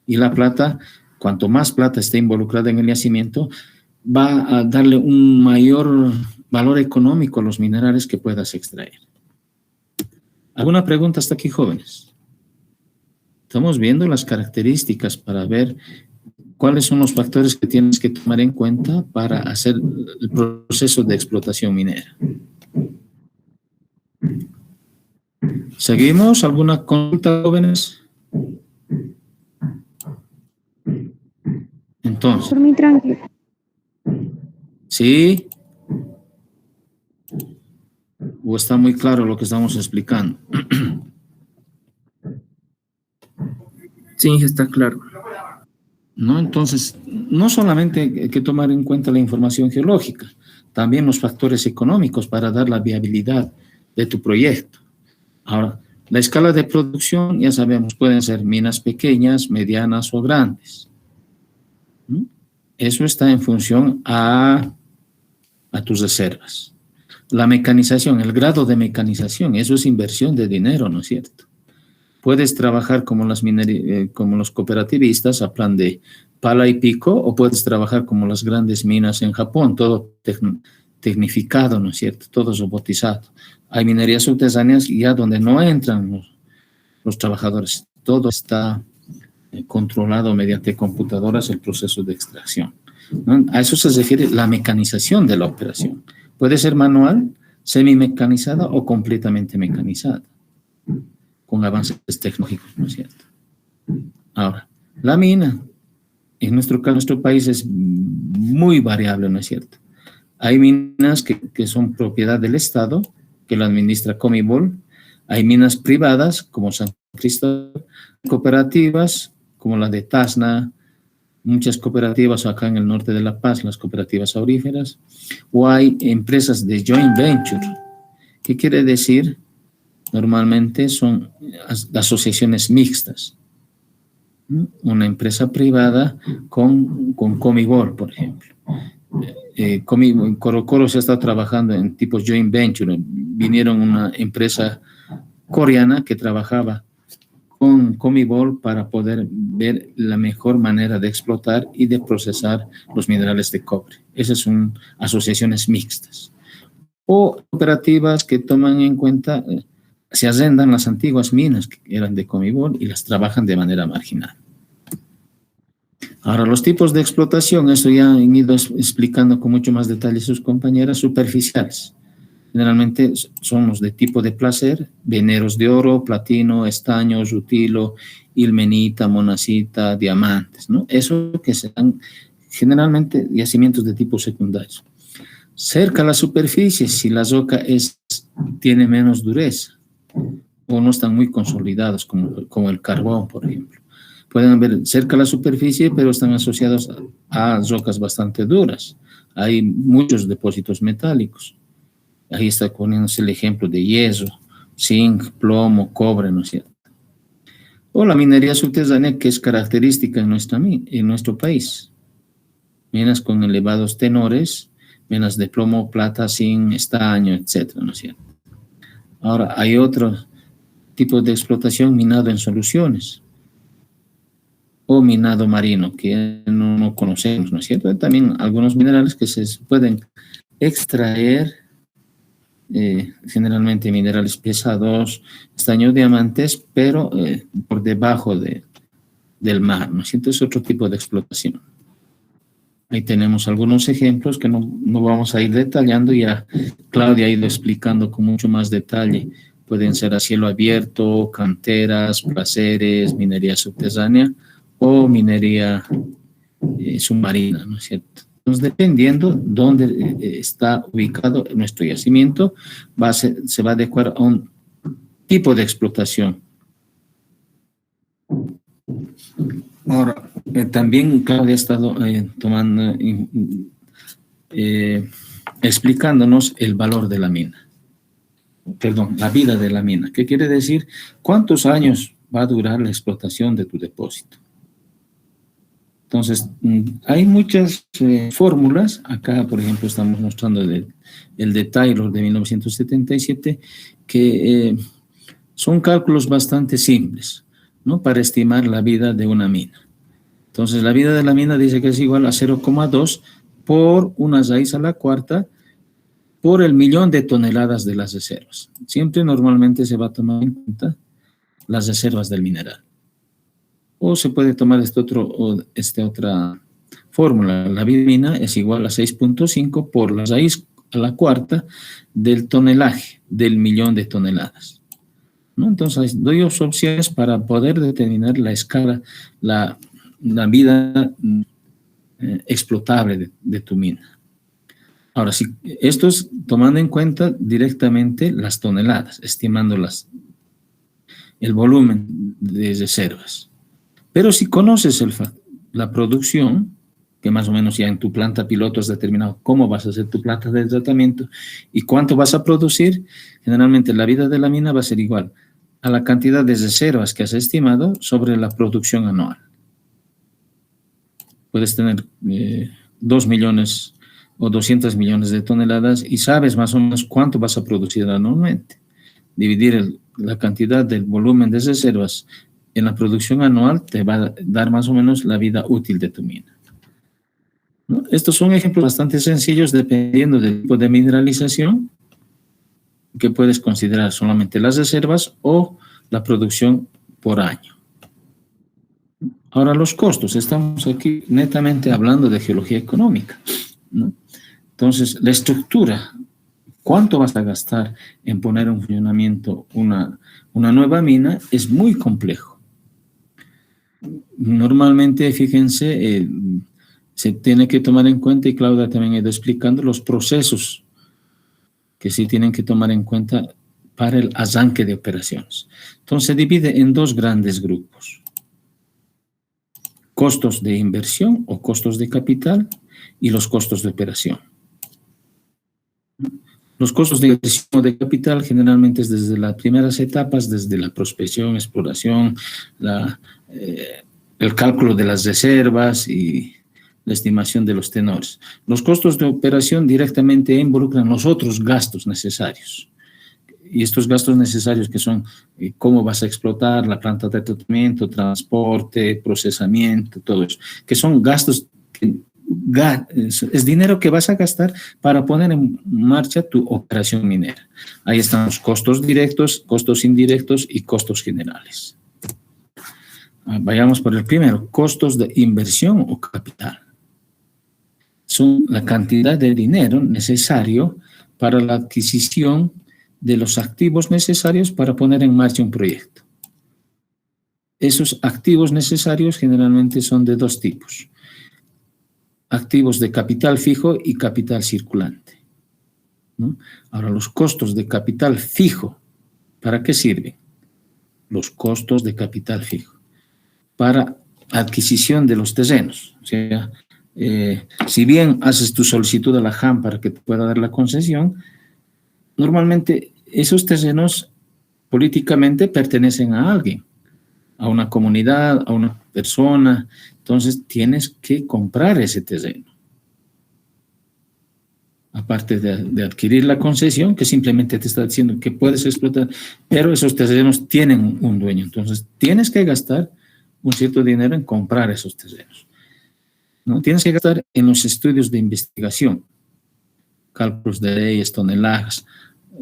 Y la plata, cuanto más plata esté involucrada en el yacimiento, va a darle un mayor valor económico a los minerales que puedas extraer. ¿Alguna pregunta hasta aquí, jóvenes? Estamos viendo las características para ver cuáles son los factores que tienes que tomar en cuenta para hacer el proceso de explotación minera. ¿Seguimos? ¿Alguna consulta, jóvenes? Entonces. Por mí, tranquilo. ¿Sí? ¿O está muy claro lo que estamos explicando? Sí, está claro. ¿No? Entonces, no solamente hay que tomar en cuenta la información geológica, también los factores económicos para dar la viabilidad de tu proyecto. Ahora, la escala de producción, ya sabemos, pueden ser minas pequeñas, medianas o grandes. ¿Mm? Eso está en función a tus reservas. La mecanización, el grado de mecanización, eso es inversión de dinero, ¿no es cierto? Puedes trabajar como los cooperativistas a plan de pala y pico, o puedes trabajar como las grandes minas en Japón, todo tecnificado, ¿no es cierto? Todo robotizado. Hay minerías subterráneas ya donde no entran los trabajadores. Todo está controlado mediante computadoras, el proceso de extracción, ¿no? A eso se refiere la mecanización de la operación. Puede ser manual, semimecanizada o completamente mecanizada. con avances tecnológicos, ¿no es cierto? Ahora, la mina, en nuestro caso, nuestro país es muy variable, ¿no es cierto? Hay minas que son propiedad del Estado, que lo administra Comibol. Hay minas privadas, como San Cristóbal, cooperativas, como la de Tacna, muchas cooperativas acá en el norte de La Paz, las cooperativas auríferas, o hay empresas de joint venture. ¿Qué quiere decir? Normalmente son asociaciones mixtas. Una empresa privada con Comibol, por ejemplo. Coro Coro se está trabajando en tipos joint venture. Vinieron una empresa coreana que trabajaba con Comibol para poder ver la mejor manera de explotar y de procesar los minerales de cobre. Esas son asociaciones mixtas. O cooperativas que toman en cuenta, se arrendan las antiguas minas que eran de Comibol y las trabajan de manera marginal. Ahora, los tipos de explotación, eso ya han ido explicando con mucho más detalle sus compañeras, superficiales. Generalmente son los de tipo de placer, veneros de oro, platino, estaño, rutilo, ilmenita, monacita, diamantes, ¿no? Eso que serán generalmente yacimientos de tipo secundario. Cerca a la superficie, si la roca tiene menos dureza o no están muy consolidados, como el carbón, por ejemplo. Pueden haber cerca a la superficie, pero están asociados a rocas bastante duras. Hay muchos depósitos metálicos. Ahí está poniéndose el ejemplo de hierro, zinc, plomo, cobre, ¿no es cierto? O la minería subterránea, que es característica en nuestro país. Minas con elevados tenores, minas de plomo, plata, zinc, estaño, etcétera, ¿no es cierto? Ahora, hay otro tipo de explotación, minado en soluciones, o minado marino, que no conocemos, ¿no es cierto? Hay también algunos minerales que se pueden extraer, generalmente minerales pesados, estaño, diamantes, pero por debajo del mar, ¿no es cierto? Es otro tipo de explotación. Ahí tenemos algunos ejemplos que no vamos a ir detallando, ya Claudia ha ido explicando con mucho más detalle. Pueden ser a cielo abierto, canteras, placeres, minería subterránea o minería submarina, ¿no es cierto? Entonces, dependiendo dónde está ubicado nuestro yacimiento, se va a adecuar a un tipo de explotación. Ahora, también Claudia ha estado explicándonos el valor de la mina. Perdón, la vida de la mina. ¿Qué quiere decir? ¿Cuántos años va a durar la explotación de tu depósito? Entonces, hay muchas fórmulas. Acá, por ejemplo, estamos mostrando el de Taylor de 1977, que son cálculos bastante simples, ¿no? Para estimar la vida de una mina. Entonces, la vida de la mina dice que es igual a 0,2 por una raíz a la cuarta por el millón de toneladas de las reservas. Siempre normalmente se va a tomar en cuenta las reservas del mineral. O se puede tomar esta otra fórmula. La vida de mina es igual a 6.5 por la raíz a la cuarta del tonelaje, del millón de toneladas, ¿no? Entonces, doy dos opciones para poder determinar la escala, la vida explotable de tu mina. Ahora, si esto es tomando en cuenta directamente las toneladas, estimándolas, el volumen de reservas. Pero si conoces la producción, que más o menos ya en tu planta piloto has determinado cómo vas a hacer tu planta de tratamiento y cuánto vas a producir, generalmente la vida de la mina va a ser igual a la cantidad de reservas que has estimado sobre la producción anual. Puedes tener 2 millones o 200 millones de toneladas y sabes más o menos cuánto vas a producir anualmente. Dividir la cantidad del volumen de reservas en la producción anual te va a dar más o menos la vida útil de tu mina, ¿no? Estos son ejemplos bastante sencillos dependiendo del tipo de mineralización que puedes considerar solamente las reservas o la producción por año. Ahora, los costos. Estamos aquí netamente hablando de geología económica, ¿no? Entonces, la estructura, cuánto vas a gastar en poner en funcionamiento una nueva mina es muy complejo. Normalmente, fíjense, se tiene que tomar en cuenta, y Claudia también ha ido explicando, los procesos que sí tienen que tomar en cuenta para el arranque de operaciones. Entonces, se divide en dos grandes grupos: costos de inversión o costos de capital y los costos de operación. Los costos de inversión o de capital generalmente es desde las primeras etapas, desde la prospección, exploración, el cálculo de las reservas y la estimación de los tenores. Los costos de operación directamente involucran los otros gastos necesarios. Y estos gastos necesarios que son cómo vas a explotar la planta de tratamiento, transporte, procesamiento, todo eso, que son gastos que es dinero que vas a gastar para poner en marcha tu operación minera. Ahí están los costos directos, costos indirectos y costos generales. Vayamos por el primero: costos de inversión o capital. Son la cantidad de dinero necesario para la adquisición de los activos necesarios para poner en marcha un proyecto. Esos activos necesarios generalmente son de dos tipos: activos de capital fijo y capital circulante, ¿no? Ahora, los costos de capital fijo, ¿para qué sirven? Los costos de capital fijo para adquisición de los terrenos. O sea, si bien haces tu solicitud a la JAM para que te pueda dar la concesión, normalmente esos terrenos políticamente pertenecen a alguien, a una comunidad, a una persona. Entonces tienes que comprar ese terreno. Aparte de adquirir la concesión, que simplemente te está diciendo que puedes explotar, pero esos terrenos tienen un dueño. Entonces tienes que gastar un cierto dinero en comprar esos terrenos, ¿no? Tienes que gastar en los estudios de investigación, cálculos de leyes, toneladas,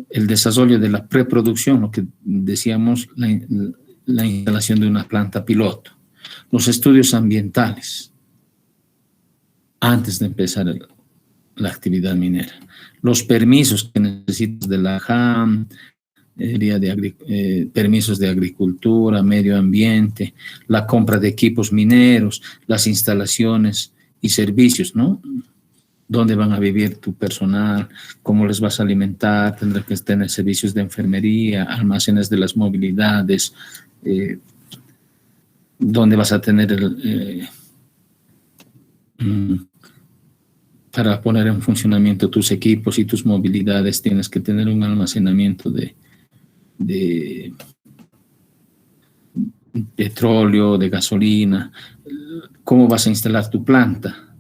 el desarrollo de la preproducción, lo que decíamos, la instalación de una planta piloto, los estudios ambientales antes de empezar la actividad minera, los permisos que necesitas de la JAM, permisos de agricultura, medio ambiente, la compra de equipos mineros, las instalaciones y servicios, ¿no? ¿Dónde van a vivir tu personal? ¿Cómo les vas a alimentar? Tendrás que tener servicios de enfermería, almacenes de las movilidades, ¿dónde vas a tener para poner en funcionamiento tus equipos y tus movilidades? Tienes que tener un almacenamiento de petróleo, de gasolina. ¿Cómo vas a instalar tu planta?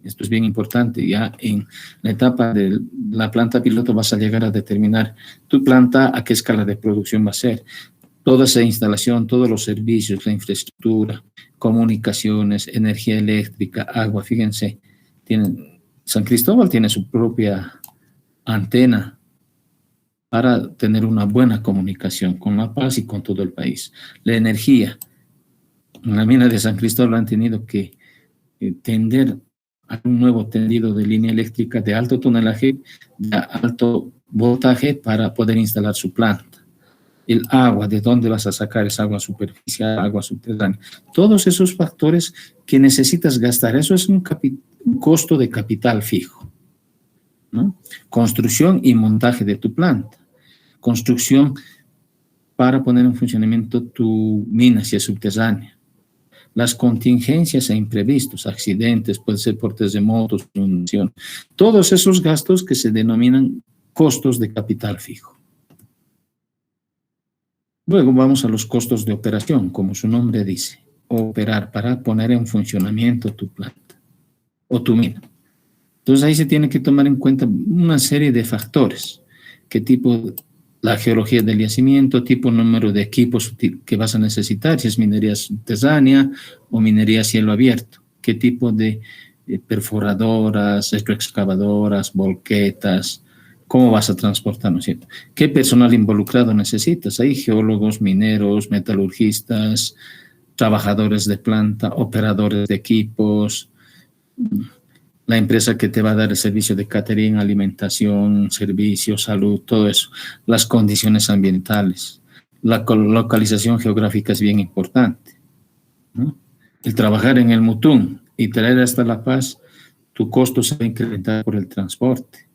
Esto es bien importante. Ya en la etapa de la planta piloto vas a llegar a determinar tu planta a qué escala de producción va a ser. Toda esa instalación, todos los servicios, la infraestructura, comunicaciones, energía eléctrica, agua. Fíjense, San Cristóbal tiene su propia antena para tener una buena comunicación con La Paz y con todo el país. La energía. En la mina de San Cristóbal han tenido que tender a un nuevo tendido de línea eléctrica de alto tonelaje, de alto voltaje para poder instalar su planta. El agua, ¿de dónde vas a sacar esa agua superficial, agua subterránea? Todos esos factores que necesitas gastar, eso es un costo de capital fijo, ¿no? Construcción y montaje de tu planta. Construcción para poner en funcionamiento tu mina si es subterránea. Las contingencias e imprevistos, accidentes, puede ser por terremotos, inundación. Todos esos gastos que se denominan costos de capital fijo. Luego vamos a los costos de operación, como su nombre dice, operar para poner en funcionamiento tu planta o tu mina. Entonces ahí se tiene que tomar en cuenta una serie de factores, qué tipo, la geología del yacimiento, tipo, número de equipos que vas a necesitar, si es minería subterránea o minería a cielo abierto, qué tipo de perforadoras, retroexcavadoras, volquetas, cómo vas a transportar, ¿no es cierto? ¿Qué personal involucrado necesitas? Hay geólogos, mineros, metalurgistas, trabajadores de planta, operadores de equipos, la empresa que te va a dar el servicio de catering, alimentación, servicio, salud, todo eso, las condiciones ambientales, la localización geográfica es bien importante, ¿no? El trabajar en el Mutum y traer hasta La Paz, tu costo se va a incrementar por el transporte.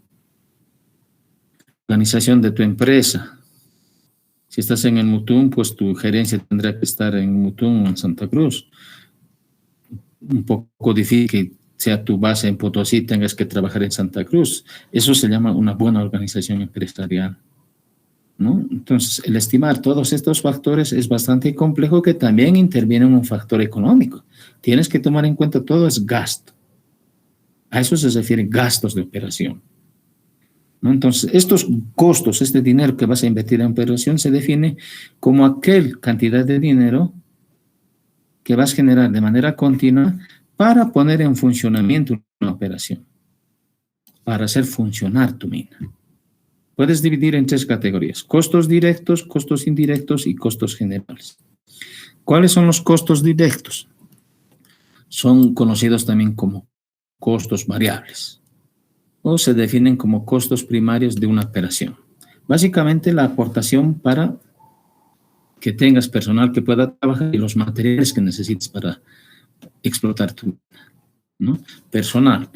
Organización de tu empresa. Si estás en el Mutum, pues tu gerencia tendrá que estar en Mutum o en Santa Cruz. Un poco difícil que sea tu base en Potosí, tengas que trabajar en Santa Cruz. Eso se llama una buena organización empresarial, ¿no? Entonces, el estimar todos estos factores es bastante complejo, que también interviene en un factor económico. Tienes que tomar en cuenta todo es gasto. A eso se refieren gastos de operación, ¿no? Entonces, estos costos, este dinero que vas a invertir en operación, se define como aquel cantidad de dinero que vas a generar de manera continua para poner en funcionamiento una operación, para hacer funcionar tu mina. Puedes dividir en 3 categorías: costos directos, costos indirectos y costos generales. ¿Cuáles son los costos directos? Son conocidos también como costos variables, o se definen como costos primarios de una operación. Básicamente, la aportación para que tengas personal que pueda trabajar y los materiales que necesites para explotar tu mina, ¿no? Personal.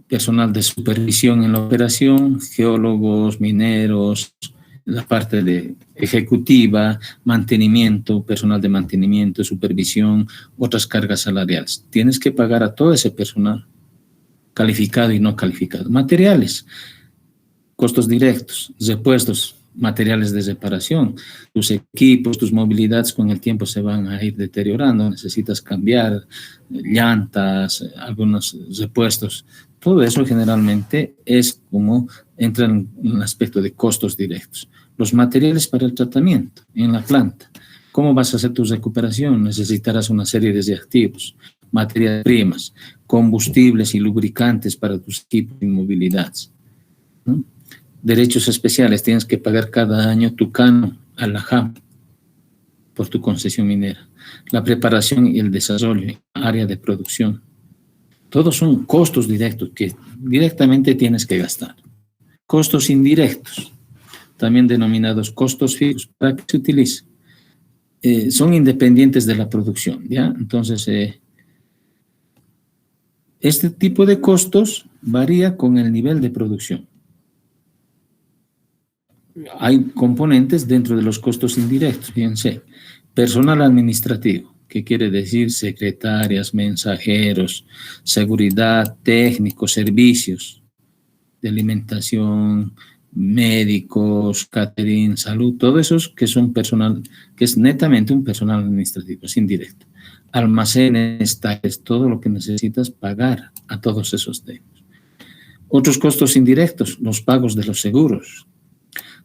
Personal de supervisión en la operación, geólogos, mineros, la parte de ejecutiva, mantenimiento, personal de mantenimiento, supervisión, otras cargas salariales. Tienes que pagar a todo ese personal, calificado y no calificado. Materiales, costos directos, repuestos, materiales de reparación. Tus equipos, tus movilidades con el tiempo se van a ir deteriorando, necesitas cambiar llantas, algunos repuestos. Todo eso generalmente es como entra en un aspecto de costos directos. Los materiales para el tratamiento en la planta. ¿Cómo vas a hacer tu recuperación? Necesitarás una serie de reactivos, materias primas, combustibles y lubricantes para tus equipos y movilidades, ¿no? Derechos especiales, tienes que pagar cada año tu canon a la JAM por tu concesión minera. La preparación y el desarrollo, área de producción. Todos son costos directos que directamente tienes que gastar. Costos indirectos, también denominados costos fijos, ¿para qué se utiliza? Son independientes de la producción, ¿ya? Entonces, este tipo de costos varía con el nivel de producción. Hay componentes dentro de los costos indirectos, fíjense. Personal administrativo, que quiere decir secretarias, mensajeros, seguridad, técnicos, servicios de alimentación, médicos, catering, salud, todo eso que son personal, que es netamente un personal administrativo, es indirecto. Almacenes, tales, todo lo que necesitas pagar a todos esos técnicos. Otros costos indirectos, los pagos de los seguros.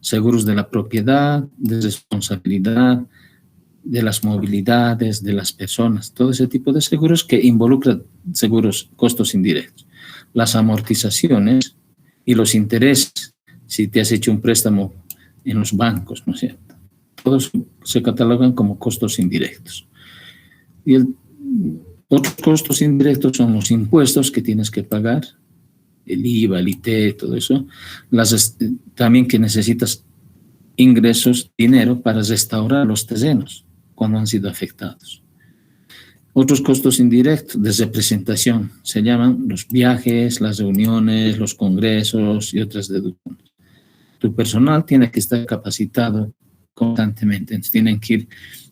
Seguros de la propiedad, de responsabilidad, de las movilidades, de las personas, todo ese tipo de seguros que involucran seguros, costos indirectos. Las amortizaciones y los intereses, si te has hecho un préstamo en los bancos, ¿no es cierto? Todos se catalogan como costos indirectos. Y otros costos indirectos son los impuestos que tienes que pagar, el IVA, el IT, todo eso. También que necesitas ingresos, dinero para restaurar los terrenos cuando han sido afectados. Otros costos indirectos de representación se llaman los viajes, las reuniones, los congresos y otras deducciones. Tu personal tiene que estar capacitado constantemente, entonces tienen que ir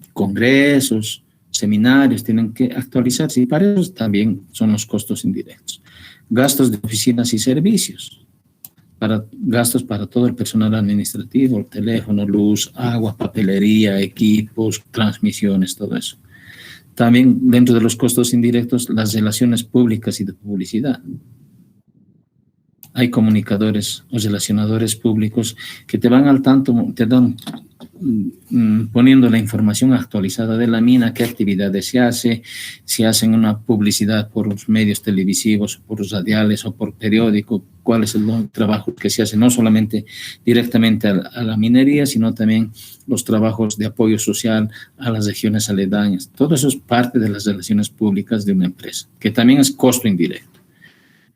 a congresos, seminarios, tienen que actualizarse y para eso también son los costos indirectos. Gastos de oficinas y servicios, gastos para todo el personal administrativo, el teléfono, luz, agua, papelería, equipos, transmisiones, todo eso. También dentro de los costos indirectos, las relaciones públicas y de publicidad. Hay comunicadores o relacionadores públicos que te van al tanto, te dan poniendo la información actualizada de la mina, qué actividades se hace, si hacen una publicidad por los medios televisivos, por los radiales o por periódico, cuál es el trabajo que se hace, no solamente directamente a la minería, sino también los trabajos de apoyo social a las regiones aledañas. Todo eso es parte de las relaciones públicas de una empresa, que también es costo indirecto.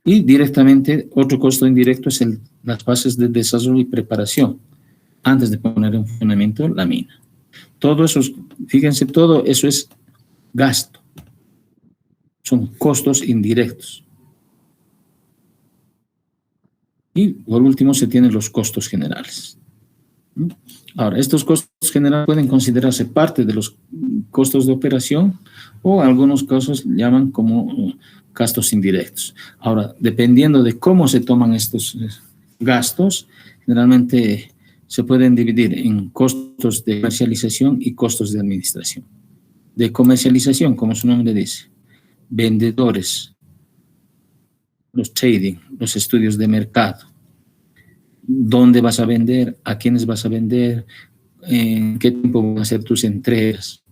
Y directamente, otro costo indirecto es las fases de desarrollo y preparación, antes de poner en funcionamiento la mina. Todo eso, fíjense, todo eso es gasto. Son costos indirectos. Y por último se tienen los costos generales. Ahora, estos costos generales pueden considerarse parte de los costos de operación o algunos casos llaman como gastos indirectos. Ahora, dependiendo de cómo se toman estos gastos, generalmente se pueden dividir en costos de comercialización y costos de administración. De comercialización, como su nombre dice, vendedores, los trading, los estudios de mercado, dónde vas a vender, a quiénes vas a vender, en qué tiempo van a hacer tus entregas,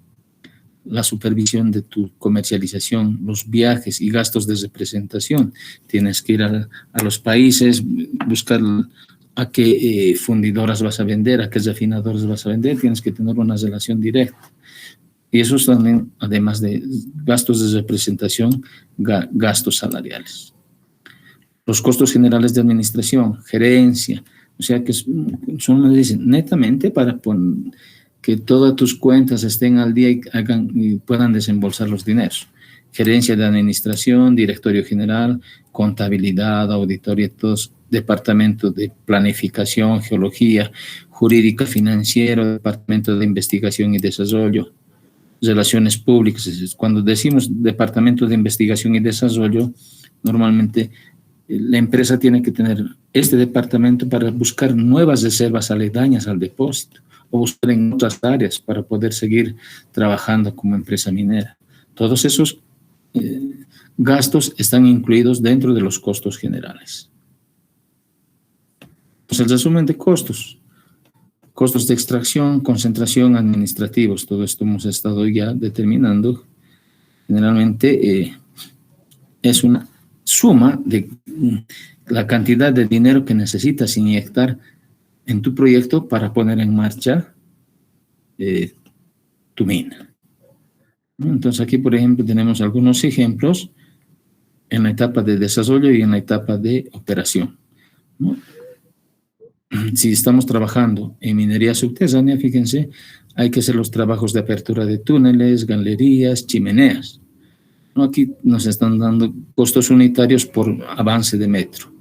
la supervisión de tu comercialización, los viajes y gastos de representación. Tienes que ir a los países, buscar a qué fundidoras vas a vender, a qué refinadoras vas a vender, tienes que tener una relación directa. Y eso también, además de gastos de representación, gastos salariales. Los costos generales de administración, gerencia, o sea que son, me dicen, netamente para que todas tus cuentas estén al día y puedan desembolsar los dineros. Gerencia de administración, directorio general, contabilidad, auditoría, todos, departamento de planificación, geología, jurídica, financiero, departamento de investigación y desarrollo, relaciones públicas. Cuando decimos departamento de investigación y desarrollo, normalmente la empresa tiene que tener este departamento para buscar nuevas reservas aledañas al depósito o buscar en otras áreas para poder seguir trabajando como empresa minera. Todos esos gastos están incluidos dentro de los costos generales. Pues el resumen de costos. Costos de extracción, concentración, administrativos. Todo esto hemos estado ya determinando. Generalmente es una suma de la cantidad de dinero que necesitas inyectar en tu proyecto para poner en marcha tu mina. Entonces aquí, por ejemplo, tenemos algunos ejemplos en la etapa de desarrollo y en la etapa de operación, ¿no? Si estamos trabajando en minería subterránea, fíjense, hay que hacer los trabajos de apertura de túneles, galerías, chimeneas. ¿No? Aquí nos están dando costos unitarios por avance de metro,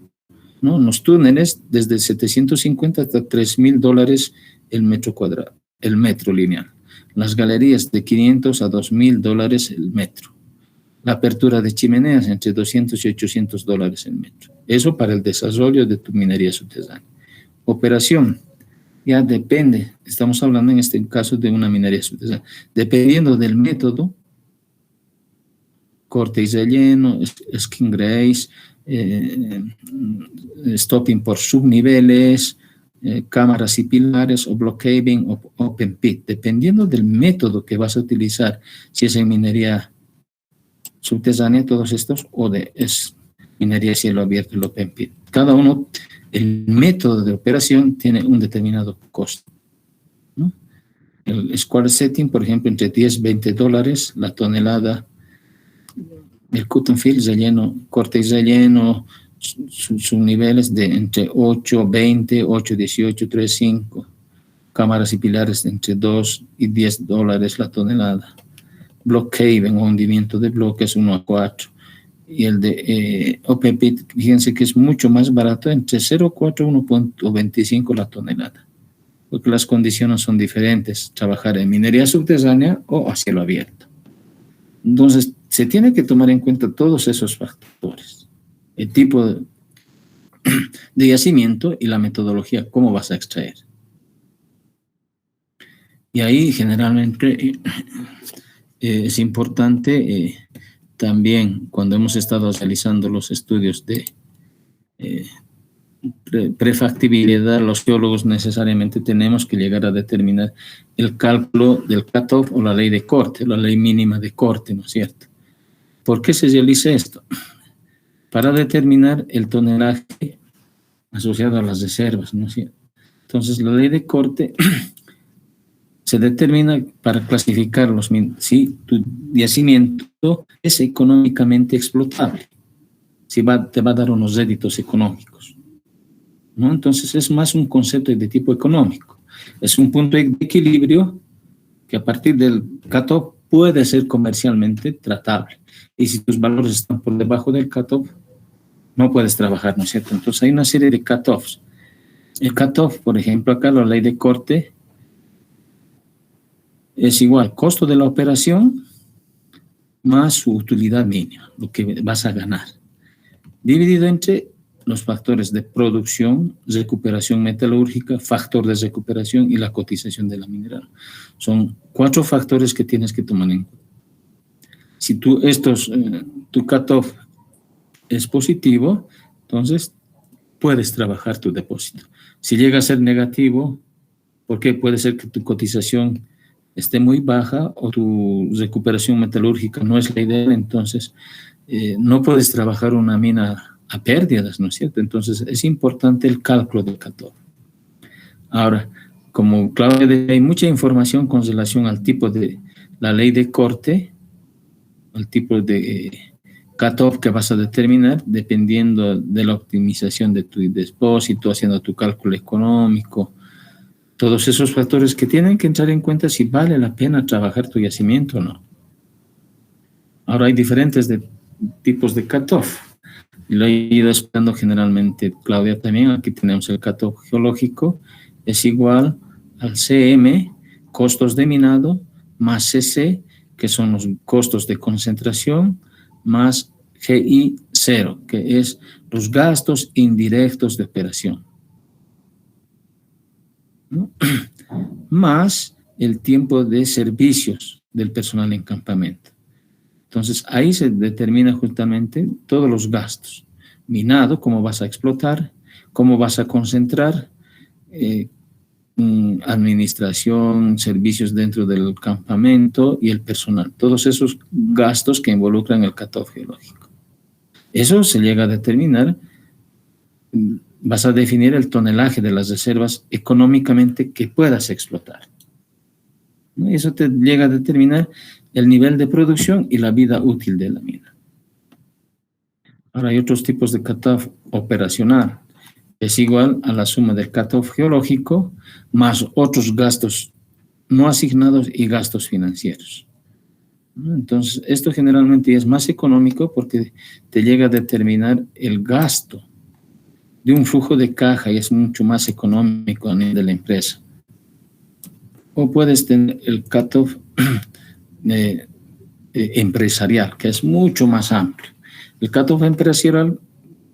¿no? En los túneles, desde 750 hasta $3,000 el metro cuadrado, el metro lineal. Las galerías de 500 a $2,000 el metro. La apertura de chimeneas entre 200 y $800 el metro. Eso para el desarrollo de tu minería subterránea. Operación, ya depende, estamos hablando en este caso de una minería subterránea, dependiendo del método, corte y relleno, skin grace, stopping por subniveles, cámaras y pilares, o block caving, o open pit, dependiendo del método que vas a utilizar, si es en minería subterránea, todos estos, o es minería a cielo abierto, el open pit. Cada uno, el método de operación tiene un determinado costo, ¿no? El square setting, por ejemplo, entre $10 y $20 la tonelada. El cut and fill, relleno, corte y relleno, sus niveles de entre 8, 20, 8, 18, 3, 5. Cámaras y pilares de entre $2 y $10 la tonelada. Block caving o hundimiento de bloques 1 a 4. Y el de open pit, fíjense que es mucho más barato, entre 0,4 y 1,25 la tonelada. Porque las condiciones son diferentes, trabajar en minería subterránea o a cielo abierto. Entonces, se tiene que tomar en cuenta todos esos factores. El tipo de yacimiento y la metodología, cómo vas a extraer. Y ahí generalmente es importante también cuando hemos estado realizando los estudios de prefactibilidad, los geólogos necesariamente tenemos que llegar a determinar el cálculo del cutoff o la ley de corte, la ley mínima de corte, ¿no es cierto? ¿Por qué se realiza esto? Para determinar el tonelaje asociado a las reservas, ¿no es cierto? Entonces, la ley de corte se determina para clasificar si tu yacimiento es económicamente explotable, si te va a dar unos réditos económicos, ¿no? Entonces, es más un concepto de tipo económico. Es un punto de equilibrio que a partir del cutoff puede ser comercialmente tratable. Y si tus valores están por debajo del cutoff, no puedes trabajar, ¿no es cierto? Entonces, hay una serie de cutoffs. El cutoff, por ejemplo, acá la ley de corte es igual costo de la operación más su utilidad mínima, lo que vas a ganar, dividido entre los factores de producción, recuperación metalúrgica, factor de recuperación y la cotización de la mineral. Son 4 factores que tienes que tomar en cuenta. Si tu cutoff es positivo, entonces puedes trabajar tu depósito. Si llega a ser negativo, porque puede ser que tu cotización esté muy baja o tu recuperación metalúrgica no es la ideal, entonces no puedes trabajar una mina a pérdidas, ¿no es cierto? Entonces es importante el cálculo del cutoff. Ahora, como Claudia dice, hay mucha información con relación al tipo de la ley de corte, al tipo de cutoff que vas a determinar dependiendo de la optimización de tu depósito, haciendo tu cálculo económico, todos esos factores que tienen que entrar en cuenta si vale la pena trabajar tu yacimiento o no. Ahora hay diferentes tipos de cutoff. Y lo he ido explicando generalmente Claudia también. Aquí tenemos el cutoff geológico, es igual al CM, costos de minado, más CC, que son los costos de concentración, más GI 0, que es los gastos indirectos de operación, ¿no? Más el tiempo de servicios del personal en campamento. Entonces, ahí se determina justamente todos los gastos. Minado, cómo vas a explotar, cómo vas a concentrar, administración, servicios dentro del campamento y el personal. Todos esos gastos que involucran el cutoff geológico. Eso se llega a determinar, vas a definir el tonelaje de las reservas económicamente que puedas explotar. Eso te llega a determinar el nivel de producción y la vida útil de la mina. Ahora hay otros tipos de cutoff operacional. Es igual a la suma del cutoff geológico más otros gastos no asignados y gastos financieros. Entonces, esto generalmente es más económico porque te llega a determinar el gasto de un flujo de caja y es mucho más económico a nivel de la empresa. O puedes tener el cutoff empresarial, que es mucho más amplio. El cutoff empresarial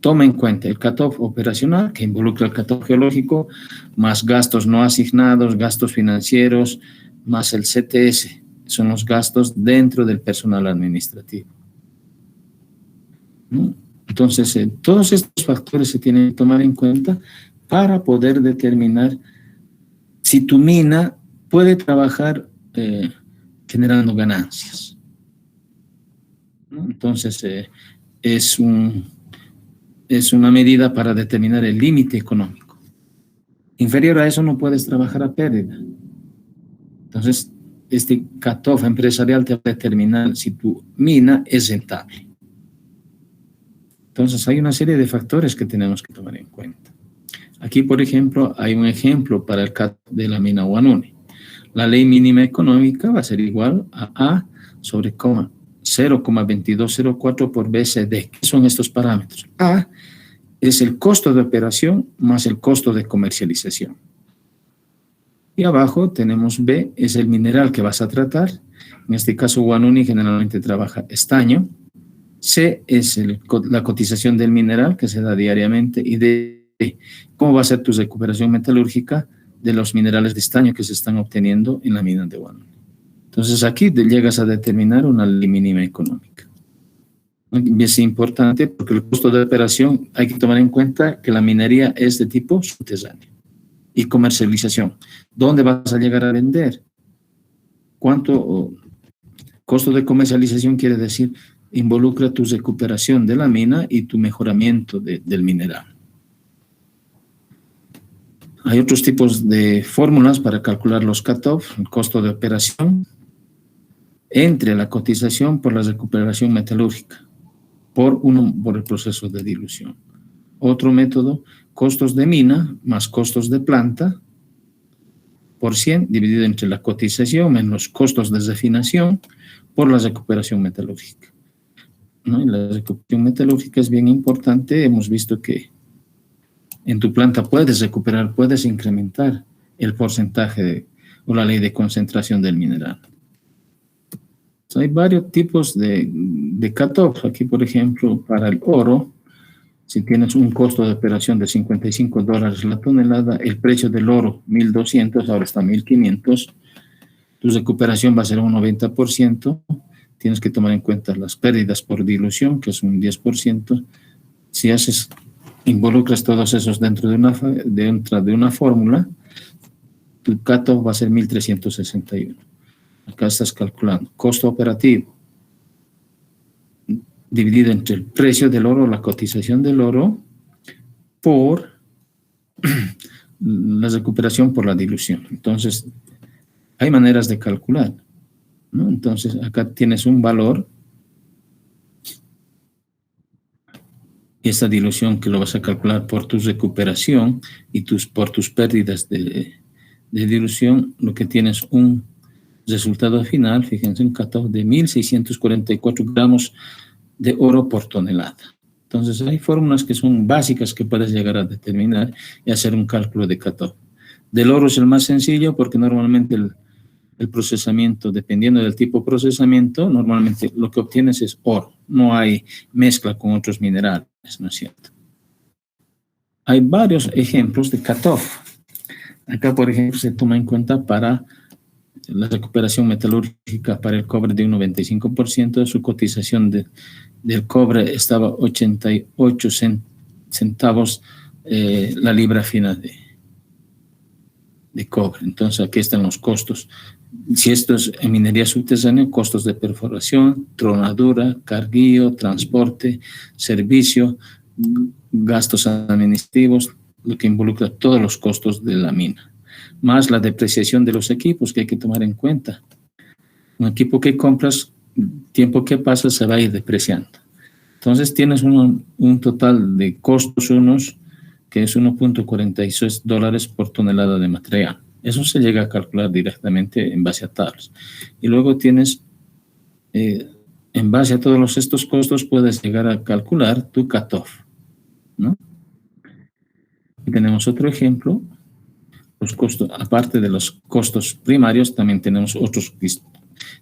toma en cuenta el cutoff operacional, que involucra el cutoff geológico, más gastos no asignados, gastos financieros, más el CTS, son los gastos dentro del personal administrativo, ¿no? Entonces, todos estos factores se tienen que tomar en cuenta para poder determinar si tu mina puede trabajar generando ganancias, ¿no? Entonces, es una medida para determinar el límite económico. Inferior a eso no puedes trabajar a pérdida. Entonces, este cutoff empresarial te va a determinar si tu mina es rentable. Entonces, hay una serie de factores que tenemos que tomar en cuenta. Aquí, por ejemplo, hay un ejemplo para el cutoff de la mina Huanuni. La ley mínima económica va a ser igual a A sobre 0,2204 por BCD. ¿Qué son estos parámetros? A es el costo de operación más el costo de comercialización. Y abajo tenemos B, es el mineral que vas a tratar. En este caso, Huanuni generalmente trabaja estaño. C es la cotización del mineral que se da diariamente. Y D, cómo va a ser tu recuperación metalúrgica de los minerales de estaño que se están obteniendo en la mina de Huanuni. Entonces, aquí te llegas a determinar una ley mínima económica. Es importante porque el costo de operación hay que tomar en cuenta que la minería es de tipo subterráneo. Y comercialización. ¿Dónde vas a llegar a vender? ¿Cuánto costo de comercialización quiere decir? Involucra tu recuperación de la mina y tu mejoramiento del mineral. Hay otros tipos de fórmulas para calcular los cut-off, el costo de operación, entre la cotización por la recuperación metalúrgica, por el proceso de dilución. Otro método, costos de mina más costos de planta, por 100, dividido entre la cotización menos costos de refinación, por la recuperación metalúrgica. ¿No? Y la recuperación metalúrgica es bien importante. Hemos visto que en tu planta puedes recuperar, puedes incrementar el porcentaje o la ley de concentración del mineral. Hay varios tipos de cut-off. Aquí, por ejemplo, para el oro, si tienes un costo de operación de $55 la tonelada, el precio del oro 1.200, ahora está 1.500, tu recuperación va a ser un 90%. Tienes que tomar en cuenta las pérdidas por dilución, que es un 10%. Si involucras todos esos dentro de una fórmula, tu cut-off va a ser 1.361. Acá estás calculando costo operativo dividido entre el precio del oro, la cotización del oro, por la recuperación por la dilución. Entonces, hay maneras de calcular, ¿no? Entonces, acá tienes un valor y esta dilución que lo vas a calcular por tu recuperación y por tus pérdidas de dilución, lo que tienes un resultado final, fíjense, un cut-off de 1.644 gramos de oro por tonelada. Entonces, hay fórmulas que son básicas que puedes llegar a determinar y hacer un cálculo de cut-off. Del oro es el más sencillo porque normalmente el procesamiento, dependiendo del tipo de procesamiento, normalmente lo que obtienes es oro. No hay mezcla con otros minerales, ¿no es cierto? Hay varios ejemplos de cut-off. Acá, por ejemplo, se toma en cuenta para la recuperación metalúrgica para el cobre de un 95%, su cotización del cobre estaba 88 centavos la libra fina de cobre. Entonces aquí están los costos. Si esto es en minería subterránea, costos de perforación, tronadura, carguío, transporte, servicio, gastos administrativos, lo que involucra todos los costos de la mina, más la depreciación de los equipos que hay que tomar en cuenta. Un equipo que compras, tiempo que pasa se va a ir depreciando. Entonces tienes un total de costos que es $1.46 por tonelada de material. Eso se llega a calcular directamente en base a tablas. Y luego tienes, en base a todos estos costos, puedes llegar a calcular tu cut-off, ¿no? Y tenemos otro ejemplo. Los costos, aparte de los costos primarios, también tenemos otros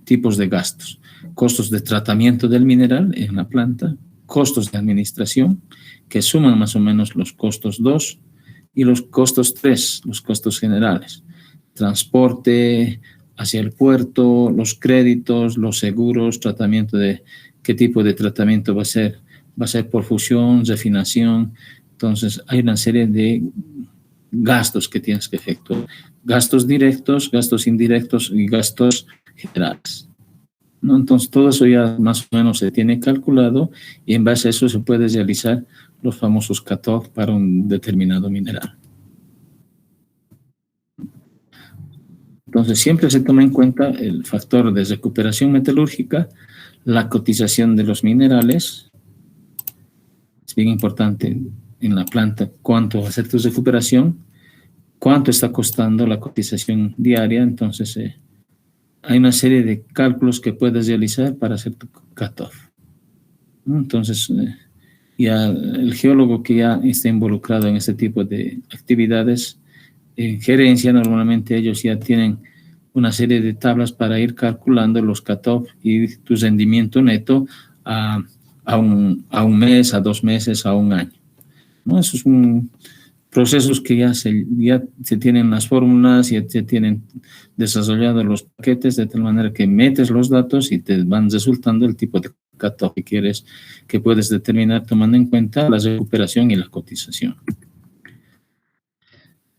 tipos de gastos. Costos de tratamiento del mineral en la planta, costos de administración, que suman más o menos los costos 2, y los costos 3, los costos generales. Transporte hacia el puerto, los créditos, los seguros, tratamiento de qué tipo de tratamiento va a ser. Va a ser por fusión, refinación. Entonces, hay una serie de gastos que tienes que efectuar. Gastos directos, gastos indirectos y gastos generales, ¿no? Entonces, todo eso ya más o menos se tiene calculado y en base a eso se puede realizar los famosos cut-off para un determinado mineral. Entonces, siempre se toma en cuenta el factor de recuperación metalúrgica, la cotización de los minerales. Es bien importante en la planta cuánto va a ser tu recuperación, cuánto está costando la cotización diaria. Entonces, hay una serie de cálculos que puedes realizar para hacer tu cut-off, ¿no? Entonces, ya el geólogo que ya está involucrado en este tipo de actividades, en gerencia, normalmente ellos ya tienen una serie de tablas para ir calculando los cut-off y tu rendimiento neto a un mes, a 2 meses, a un año, ¿no? Esos son procesos que ya se tienen las fórmulas, ya se tienen desarrollados los paquetes de tal manera que metes los datos y te van resultando el tipo de cut-off que quieres, que puedes determinar tomando en cuenta la recuperación y la cotización.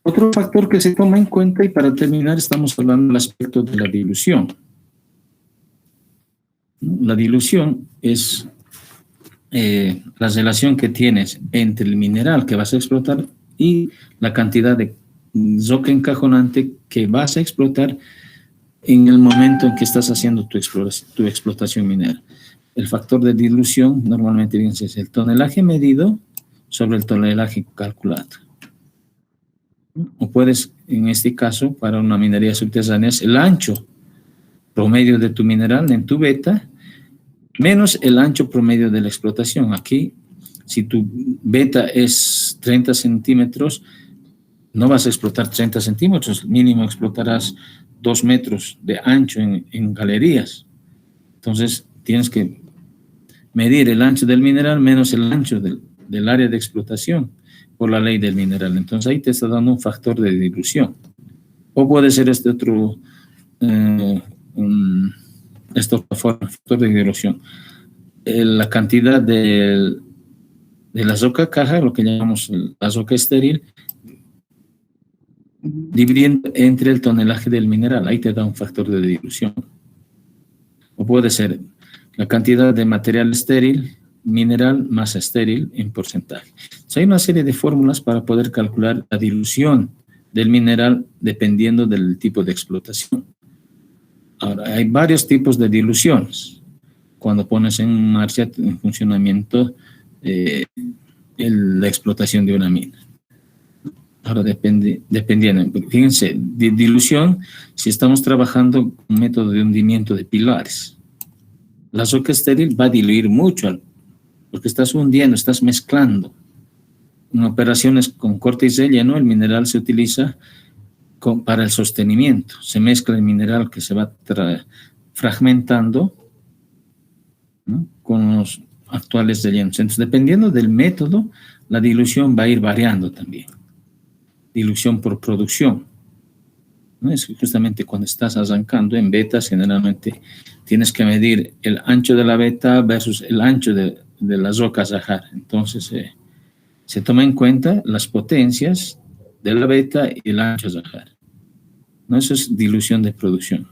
Otro factor que se toma en cuenta, y para terminar estamos hablando del aspecto de la dilución. La dilución es la relación que tienes entre el mineral que vas a explotar y la cantidad de roca encajonante que vas a explotar en el momento en que estás haciendo tu explotación minera. El factor de dilución normalmente es el tonelaje medido sobre el tonelaje calculado. O puedes, en este caso, para una minería subterránea, es el ancho promedio de tu mineral en tu beta menos el ancho promedio de la explotación. Aquí, si tu beta es 30 centímetros, no vas a explotar 30 centímetros, mínimo explotarás 2 metros de ancho en galerías. Entonces, tienes que medir el ancho del mineral menos el ancho del área de explotación por la ley del mineral. Entonces, ahí te está dando un factor de dilución. O puede ser este otro factor de dilución. La cantidad de la roca caja, lo que llamamos la roca estéril, dividiendo entre el tonelaje del mineral, ahí te da un factor de dilución. O puede ser la cantidad de material estéril, mineral más estéril en porcentaje. Entonces, hay una serie de fórmulas para poder calcular la dilución del mineral dependiendo del tipo de explotación. Ahora, hay varios tipos de diluciones. Cuando pones en marcha, en funcionamiento, la explotación de una mina. Ahora dependiendo, fíjense, de dilución, si estamos trabajando con un método de hundimiento de pilares, la roca estéril va a diluir mucho, porque estás hundiendo, estás mezclando. En operaciones con corte y relleno, el mineral se utiliza para el sostenimiento. Se mezcla el mineral que se va fragmentando, ¿no?, con los actuales rellenos. Entonces, dependiendo del método, la dilución va a ir variando también. Dilución por producción, ¿no? Es justamente cuando estás arrancando en betas, generalmente tienes que medir el ancho de la beta versus el ancho de las rocas a rajar. Entonces, se toma en cuenta las potencias de la beta y el ancho a rajar, ¿no? Eso es dilución de producción,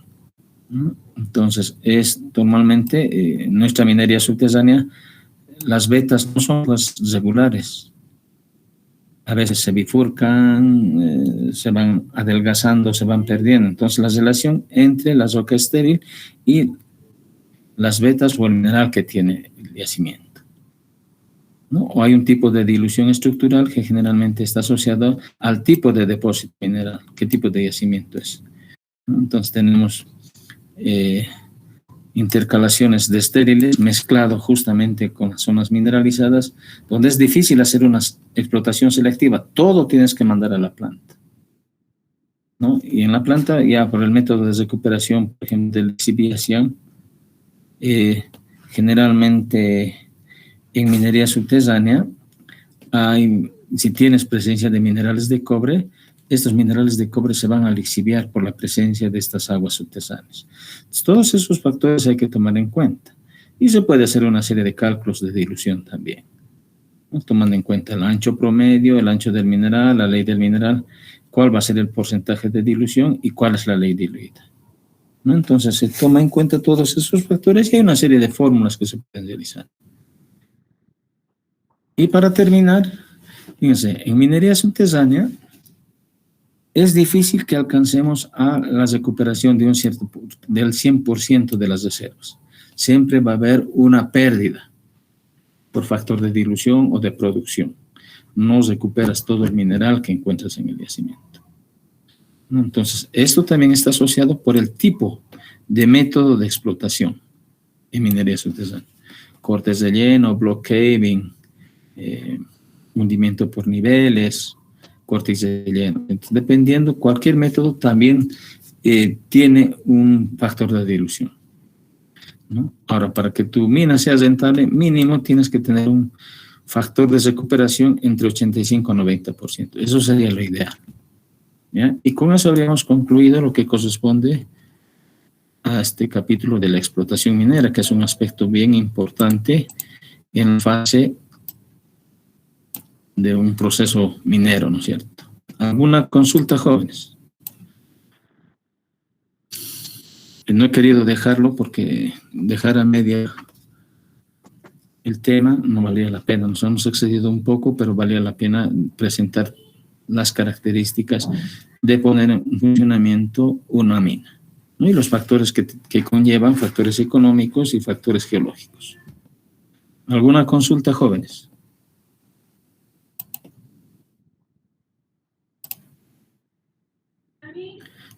¿no? Entonces, es normalmente en nuestra minería subterránea, las betas no son las regulares. A veces se bifurcan, se van adelgazando, se van perdiendo. Entonces, la relación entre la roca estéril y las vetas o el mineral que tiene el yacimiento, ¿no? O hay un tipo de dilución estructural que generalmente está asociado al tipo de depósito mineral, qué tipo de yacimiento es, ¿no? Entonces, tenemos intercalaciones de estériles mezclado justamente con las zonas mineralizadas, donde es difícil hacer una explotación selectiva. Todo tienes que mandar a la planta, ¿no? Y en la planta, ya por el método de recuperación, por ejemplo, de lixiviación, generalmente en minería subterránea, si tienes presencia de minerales de cobre, estos minerales de cobre se van a lixiviar por la presencia de estas aguas subterráneas. Entonces, todos esos factores hay que tomar en cuenta. Y se puede hacer una serie de cálculos de dilución también, ¿no?, tomando en cuenta el ancho promedio, el ancho del mineral, la ley del mineral, cuál va a ser el porcentaje de dilución y cuál es la ley diluida, ¿no? Entonces, se toma en cuenta todos esos factores y hay una serie de fórmulas que se pueden realizar. Y para terminar, fíjense, en minería subterránea, es difícil que alcancemos a la recuperación del 100% de las reservas. Siempre va a haber una pérdida por factor de dilución o de producción. No recuperas todo el mineral que encuentras en el yacimiento, ¿no? Entonces, esto también está asociado por el tipo de método de explotación en minería subterránea. Cortes de relleno, block caving, hundimiento por niveles, corte y relleno. Entonces, dependiendo, cualquier método también tiene un factor de dilución, ¿no? Ahora, para que tu mina sea rentable, mínimo tienes que tener un factor de recuperación entre 85 y 90%. Eso sería lo ideal, ¿ya? Y con eso habríamos concluido lo que corresponde a este capítulo de la explotación minera, que es un aspecto bien importante en la fase de un proceso minero, ¿no es cierto? ¿Alguna consulta, jóvenes? No he querido dejarlo porque dejar a media el tema no valía la pena. Nos hemos excedido un poco, pero valía la pena presentar las características de poner en funcionamiento una mina, ¿no? Y los factores que conllevan, factores económicos y factores geológicos. ¿Alguna consulta, jóvenes?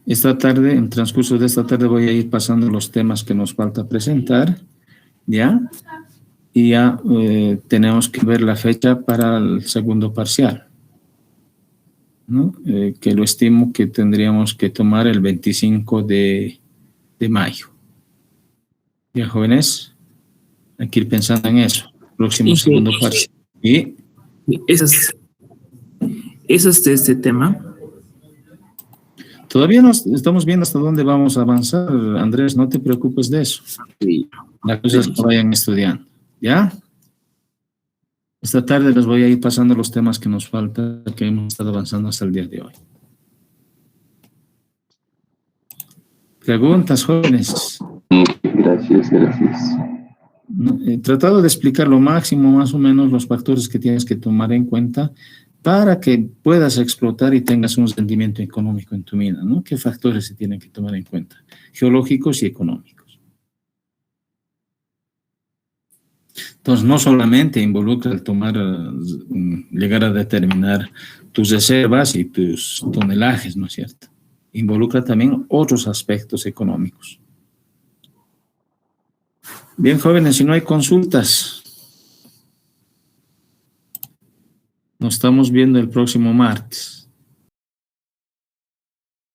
Esta tarde, en el transcurso de esta tarde, voy a ir pasando los temas que nos falta presentar, ¿ya? Y ya tenemos que ver la fecha para el segundo parcial, ¿no? Que lo estimo que tendríamos que tomar el 25 de mayo. ¿Ya, jóvenes? Hay que ir pensando en eso. Próximo segundo parcial. ¿Y? Eso es de este tema. Todavía no estamos viendo hasta dónde vamos a avanzar, Andrés, no te preocupes de eso. La cosa es que vayan estudiando, ¿ya? Esta tarde les voy a ir pasando los temas que nos faltan, que hemos estado avanzando hasta el día de hoy. ¿Preguntas, jóvenes? Gracias. He tratado de explicar lo máximo, más o menos, los factores que tienes que tomar en cuenta para que puedas explotar y tengas un rendimiento económico en tu mina, ¿no? ¿Qué factores se tienen que tomar en cuenta? Geológicos y económicos. Entonces, no solamente involucra el llegar a determinar tus reservas y tus tonelajes, ¿no es cierto? Involucra también otros aspectos económicos. Bien, jóvenes, si no hay consultas, nos estamos viendo el próximo martes.